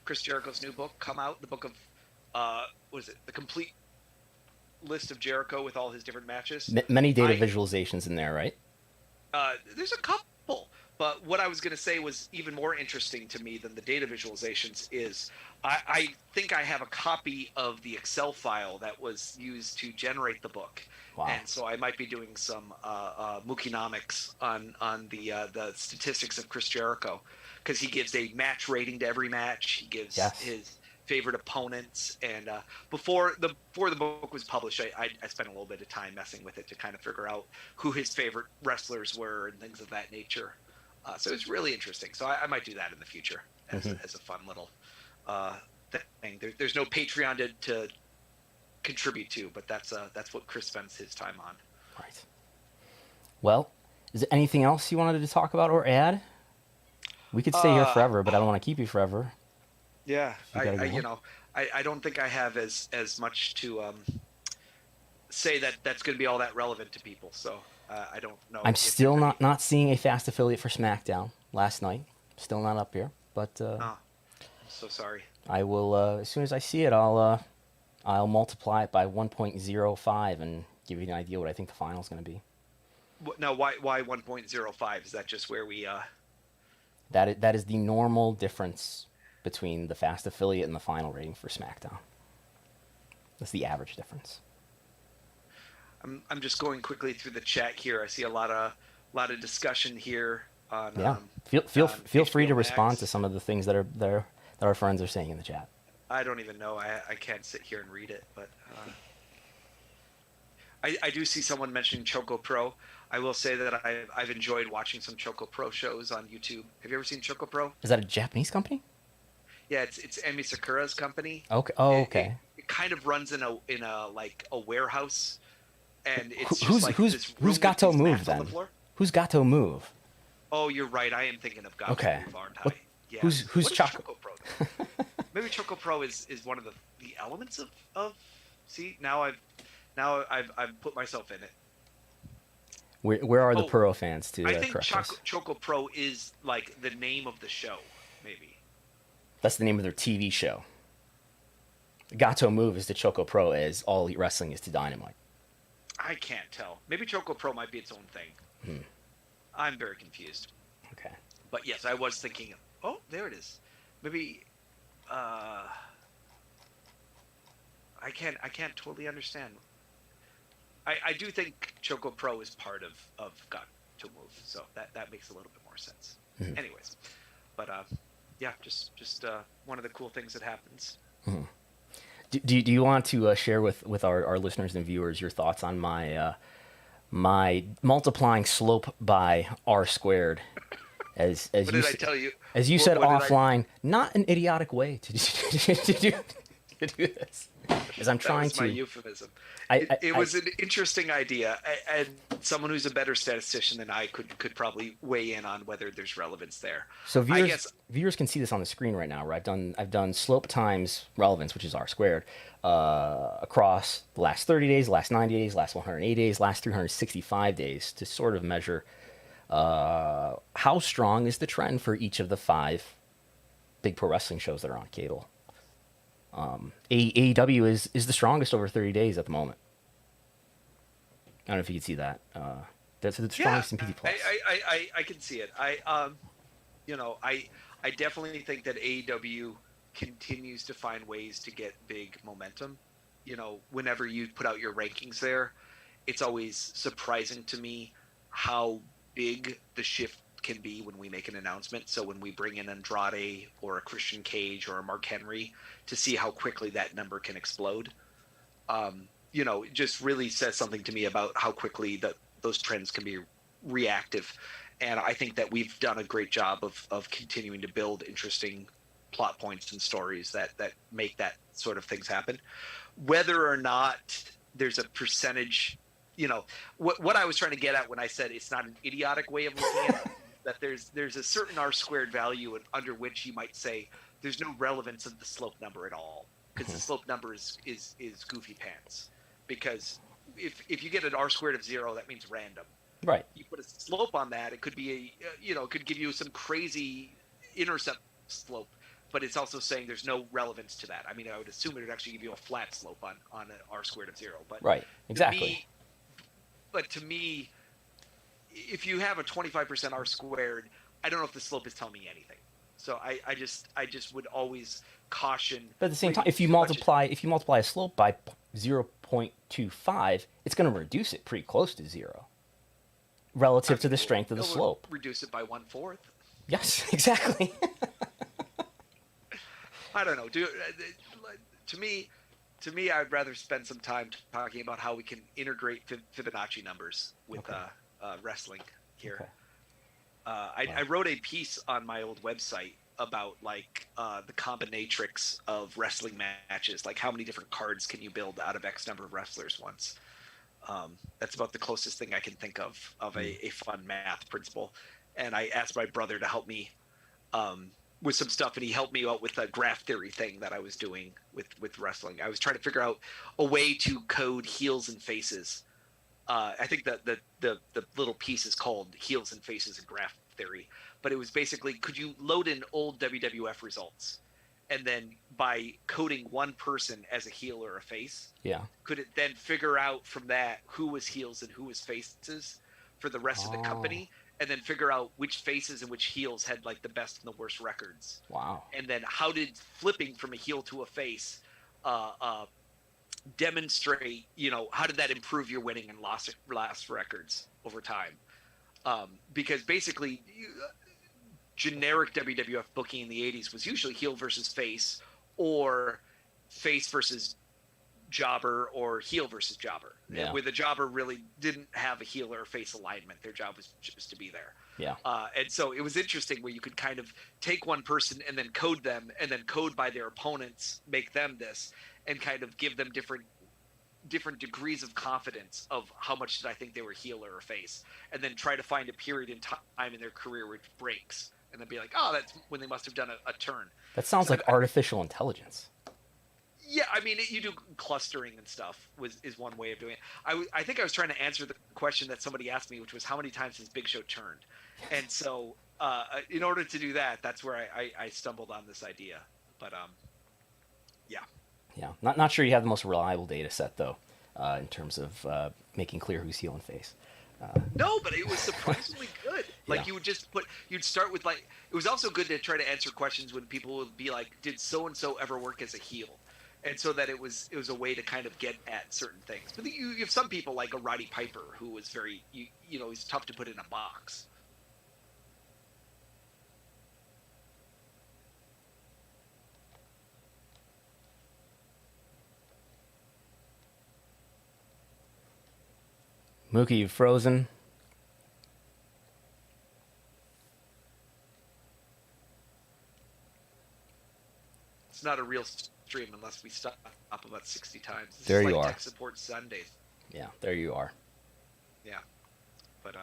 [SPEAKER 2] Chris Jericho's new book come out, the book of what is it? The complete list of Jericho with all his different matches.
[SPEAKER 1] Many data visualizations in there, right?
[SPEAKER 2] There's a couple. But what I was going to say was even more interesting to me than the data visualizations is I think I have a copy of the Excel file that was used to generate the book.
[SPEAKER 1] Wow.
[SPEAKER 2] And so I might be doing some Mookie-nomics on the statistics of Chris Jericho, because he gives a match rating to every match. He gives his favorite opponents. And before the book was published, I spent a little bit of time messing with it to kind of figure out who his favorite wrestlers were and things of that nature. So it's really interesting. So I might do that in the future as a fun little thing. There's no Patreon to contribute to, but that's what Chris spends his time on.
[SPEAKER 1] Right. Well, is there anything else you wanted to talk about or add? We could stay here forever, but I don't want to keep you forever.
[SPEAKER 2] Yeah, I don't think I have as much to say that's going to be all that relevant to people. So I don't know.
[SPEAKER 1] I'm still not seeing a fast affiliate for Smackdown last night. Still not up here, but
[SPEAKER 2] I'm so sorry.
[SPEAKER 1] I will as soon as I see it, I'll multiply it by 1.05 and give you an idea what I think the final is going to be.
[SPEAKER 2] Now, why 1.05? Is that just where we?
[SPEAKER 1] That is the normal difference between the fast affiliate and the final rating for SmackDown. That's the average difference.
[SPEAKER 2] I'm just going quickly through the chat here. I see a lot of discussion here on.
[SPEAKER 1] Yeah, feel free to respond to some of the things that our friends are saying in the chat.
[SPEAKER 2] I don't even know. I can't sit here and read it, but I do see someone mentioning Choco Pro. I will say that I've enjoyed watching some Choco Pro shows on YouTube. Have you ever seen Choco Pro?
[SPEAKER 1] Is that a Japanese company?
[SPEAKER 2] Yeah, it's Emi Sakura's company.
[SPEAKER 1] Okay. Oh, okay.
[SPEAKER 2] It kind of runs in a like a warehouse, and it's
[SPEAKER 1] who's Gato Move then? Who's Gato Move?
[SPEAKER 2] Oh, you're right. I am thinking of Gato Move, aren't I? Yeah.
[SPEAKER 1] Who's
[SPEAKER 2] Choco Pro? Maybe Choco Pro is one of the elements of. See, now I've put myself in it.
[SPEAKER 1] Where are the Pro fans to
[SPEAKER 2] I think
[SPEAKER 1] correct us?
[SPEAKER 2] Choco Pro is like the name of the show, maybe.
[SPEAKER 1] That's the name of their TV show. Gato Move is to Choco Pro as All Elite Wrestling is to Dynamite.
[SPEAKER 2] I can't tell. Maybe Choco Pro might be its own thing. I'm very confused.
[SPEAKER 1] Okay.
[SPEAKER 2] But yes, I was thinking, oh, there it is. Maybe I can't totally understand. I do think Choco Pro is part of Got to Move, so that makes a little bit more sense.
[SPEAKER 1] Mm-hmm.
[SPEAKER 2] Anyways, but yeah, just one of the cool things that happens.
[SPEAKER 1] Mm-hmm. Do you want to share with our listeners and viewers your thoughts on my my multiplying slope by r squared? As
[SPEAKER 2] what did I tell you?
[SPEAKER 1] As you said offline, not an idiotic way to do. to do this. Is I'm trying
[SPEAKER 2] that was my
[SPEAKER 1] to.
[SPEAKER 2] euphemism.
[SPEAKER 1] I,
[SPEAKER 2] It was an interesting idea, and someone who's a better statistician than I could probably weigh in on whether there's relevance there.
[SPEAKER 1] So
[SPEAKER 2] I guess
[SPEAKER 1] viewers can see this on the screen right now, right? I've done slope times relevance, which is R squared, across the last 30 days, last 90 days, last 180 days, last 365 days to sort of measure how strong is the trend for each of the 5 big pro wrestling shows that are on cable. AEW is the strongest over 30 days at the moment. I don't know if you can see that. That's the strongest in PT Plus.
[SPEAKER 2] I can see it. I definitely think that AEW continues to find ways to get big momentum. Whenever you put out your rankings there, it's always surprising to me how big the shift can be when we make an announcement. So when we bring in Andrade or a Christian Cage or a Mark Henry, to see how quickly that number can explode. It just really says something to me about how quickly those trends can be reactive. And I think that we've done a great job of continuing to build interesting plot points and stories that make that sort of things happen. Whether or not there's a percentage, what I was trying to get at when I said it's not an idiotic way of looking at it, that there's a certain R squared value under which you might say there's no relevance of the slope number at all, because the slope number is goofy pants. Because if you get an R squared of 0, that means random.
[SPEAKER 1] Right.
[SPEAKER 2] You put a slope on that, it could be it could give you some crazy intercept slope, but it's also saying there's no relevance to that. I mean, I would assume it would actually give you a flat slope on an R squared of 0. But
[SPEAKER 1] right, exactly.
[SPEAKER 2] To me, if you have a 25% R squared, I don't know if the slope is telling me anything. So I just would always caution.
[SPEAKER 1] But at the same time, if you multiply a slope by 0.25, it's going to reduce it pretty close to 0 relative to the strength of the slope.
[SPEAKER 2] Reduce it by 1/4.
[SPEAKER 1] Yes, exactly.
[SPEAKER 2] I don't know. To me, I'd rather spend some time talking about how we can integrate Fibonacci numbers with wrestling here.
[SPEAKER 1] Okay.
[SPEAKER 2] I wrote a piece on my old website about the combinatrix of wrestling matches, like how many different cards can you build out of X number of wrestlers once. That's about the closest thing I can think of a fun math principle. And I asked my brother to help me with some stuff, and he helped me out with a graph theory thing that I was doing with wrestling. I was trying to figure out a way to code heels and faces. I think that the little piece is called Heels and Faces in Graph Theory, but it was basically, could you load in old WWF results, and then by coding one person as a heel or a face, could it then figure out from that who was heels and who was faces for the rest of the company, and then figure out which faces and which heels had like the best and the worst records.
[SPEAKER 1] Wow.
[SPEAKER 2] And then how did flipping from a heel to a face demonstrate, how did that improve your winning and loss records over time? Because basically generic WWF booking in the 80s was usually heel versus face, or face versus jobber, or heel versus jobber, where the jobber really didn't have a heel or face alignment. Their job was just to be there. And so it was interesting where you could kind of take one person and then code them, and then code by their opponents, make them this, and kind of give them different degrees of confidence of how much did I think they were heel or a face, and then try to find a period in time in their career where it breaks, and then be like, oh, that's when they must have done a turn.
[SPEAKER 1] That sounds like artificial intelligence.
[SPEAKER 2] Yeah, I mean, you do clustering and stuff is one way of doing it. I think I was trying to answer the question that somebody asked me, which was how many times has Big Show turned? And so in order to do that, that's where I stumbled on this idea. But yeah.
[SPEAKER 1] Yeah, not sure you have the most reliable data set, though, in terms of making clear who's heel and face.
[SPEAKER 2] No, but it was surprisingly good. Like you'd start with it was also good to try to answer questions when people would be like, did so-and-so ever work as a heel? And so that it was a way to kind of get at certain things. But you have some people like a Roddy Piper who was very, he's tough to put in a box.
[SPEAKER 1] Mookie, you've frozen.
[SPEAKER 2] it's not a real stream unless we stop about 60 times. This
[SPEAKER 1] There
[SPEAKER 2] is
[SPEAKER 1] you
[SPEAKER 2] like
[SPEAKER 1] are.
[SPEAKER 2] Tech Support Sundays.
[SPEAKER 1] Yeah, there you are.
[SPEAKER 2] Yeah, but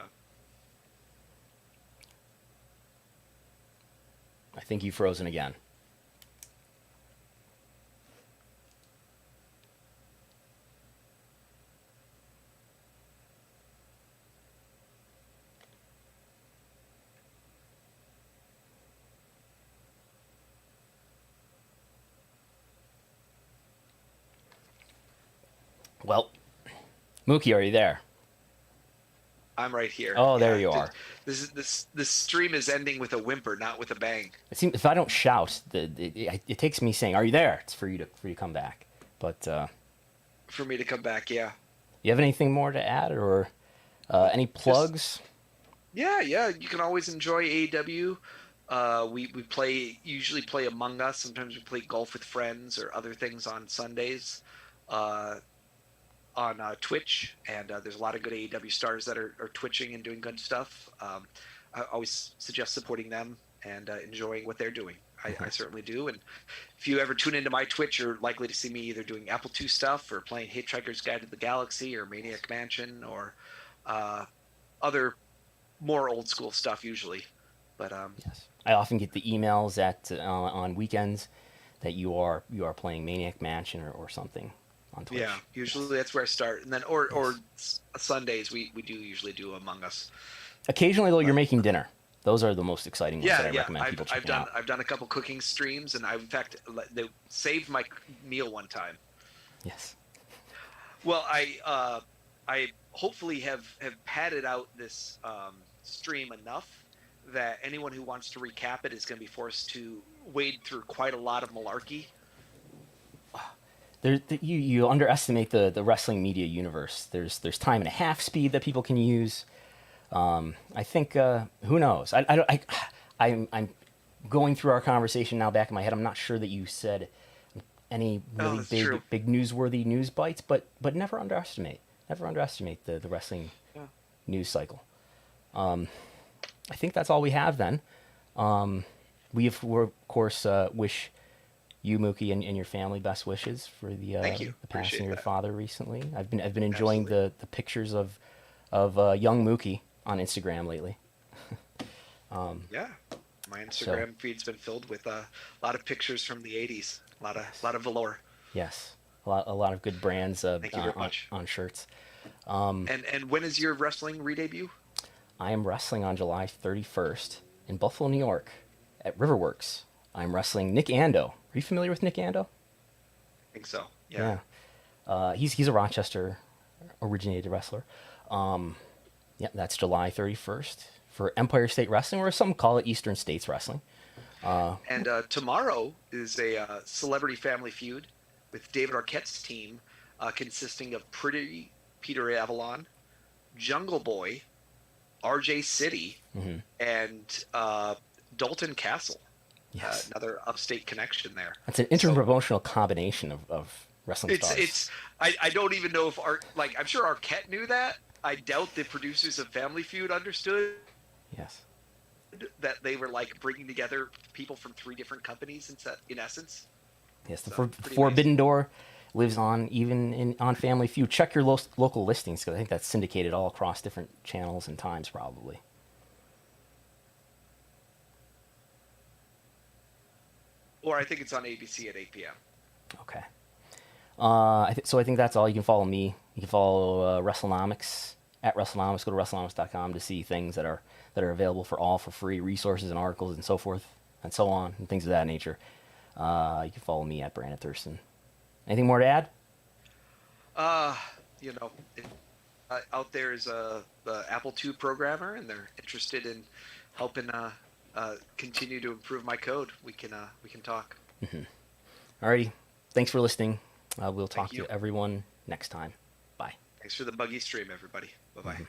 [SPEAKER 1] I think you've frozen again. Well, Mookie, are you there?
[SPEAKER 2] I'm right here.
[SPEAKER 1] Oh, there you are.
[SPEAKER 2] This stream is ending with a whimper, not with a bang.
[SPEAKER 1] It seems if I don't shout, it takes me saying, "Are you there?" It's for you to come back. But
[SPEAKER 2] For me to come back, yeah.
[SPEAKER 1] you have anything more to add, or any plugs?
[SPEAKER 2] Yeah. You can always enjoy AEW. We usually play Among Us. Sometimes we play golf with friends or other things on Sundays on Twitch. And there's a lot of good AEW stars that are twitching and doing good stuff. I always suggest supporting them and enjoying what they're doing. I certainly do. And if you ever tune into my Twitch, you're likely to see me either doing Apple II stuff or playing Hitchhiker's Guide to the Galaxy or Maniac Mansion or other more old school stuff usually. But
[SPEAKER 1] Yes, I often get the emails on weekends that you are playing Maniac Mansion or something on Twitch.
[SPEAKER 2] yeah, usually that's where I start. And then or Sundays we do usually do Among Us.
[SPEAKER 1] Occasionally, though, you're making dinner. Those are the most exciting ones that I recommend people
[SPEAKER 2] I've
[SPEAKER 1] checking out.
[SPEAKER 2] I've done a couple cooking streams, and in fact they saved my meal one time.
[SPEAKER 1] Yes.
[SPEAKER 2] Well, I hopefully have padded out this stream enough that anyone who wants to recap it is going to be forced to wade through quite a lot of malarkey.
[SPEAKER 1] You underestimate the wrestling media universe. There's time and a half speed that people can use. I think who knows? I'm going through our conversation now back in my head. I'm not sure that you said any really big newsworthy news bites, but never underestimate the wrestling news cycle. I think that's all we have then. We of course wish you, Mookie, and your family best wishes for the passing of your father recently. I've been enjoying the pictures of young Mookie on Instagram lately.
[SPEAKER 2] Yeah, my Instagram feed's been filled with a lot of pictures from the '80s. A lot of velour.
[SPEAKER 1] Yes, a lot of good brands
[SPEAKER 2] Thank you very much.
[SPEAKER 1] on shirts.
[SPEAKER 2] And when is your wrestling re-debut?
[SPEAKER 1] I am wrestling on July 31st in Buffalo, New York, at Riverworks. I'm wrestling Nick Ando. Are you familiar with Nick Ando?
[SPEAKER 2] I think so. Yeah.
[SPEAKER 1] He's a Rochester originated wrestler. Yeah, that's July 31st for Empire State Wrestling, or some call it Eastern States Wrestling.
[SPEAKER 2] And tomorrow is a Celebrity Family Feud with David Arquette's team, consisting of Pretty Peter Avalon, Jungle Boy, RJ City, and Dalton Castle.
[SPEAKER 1] Yes.
[SPEAKER 2] Another upstate connection there.
[SPEAKER 1] That's an interpromotional combination of wrestling stars.
[SPEAKER 2] I don't even know if I'm sure Arquette knew that. I doubt the producers of Family Feud understood.
[SPEAKER 1] Yes.
[SPEAKER 2] That they were like bringing together people from 3 different companies in essence.
[SPEAKER 1] Yes, the Forbidden Door lives on even on Family Feud. Check your local listings, because I think that's syndicated all across different channels and times probably.
[SPEAKER 2] Or I think it's on ABC at 8 p.m.
[SPEAKER 1] Okay. So I think that's all. You can follow me. You can follow Wrestlenomics at Wrestlenomics. Go to Wrestlenomics.com to see things that are available for all for free, resources and articles and so forth and so on, and things of that nature. You can follow me at Brandon Thurston. Anything more to add?
[SPEAKER 2] Out there is the Apple II programmer, and they're interested in helping continue to improve my code. We can talk.
[SPEAKER 1] Alrighty. Thanks for listening. We'll talk to everyone next time. Bye.
[SPEAKER 2] Thanks for the buggy stream, everybody. Bye-bye.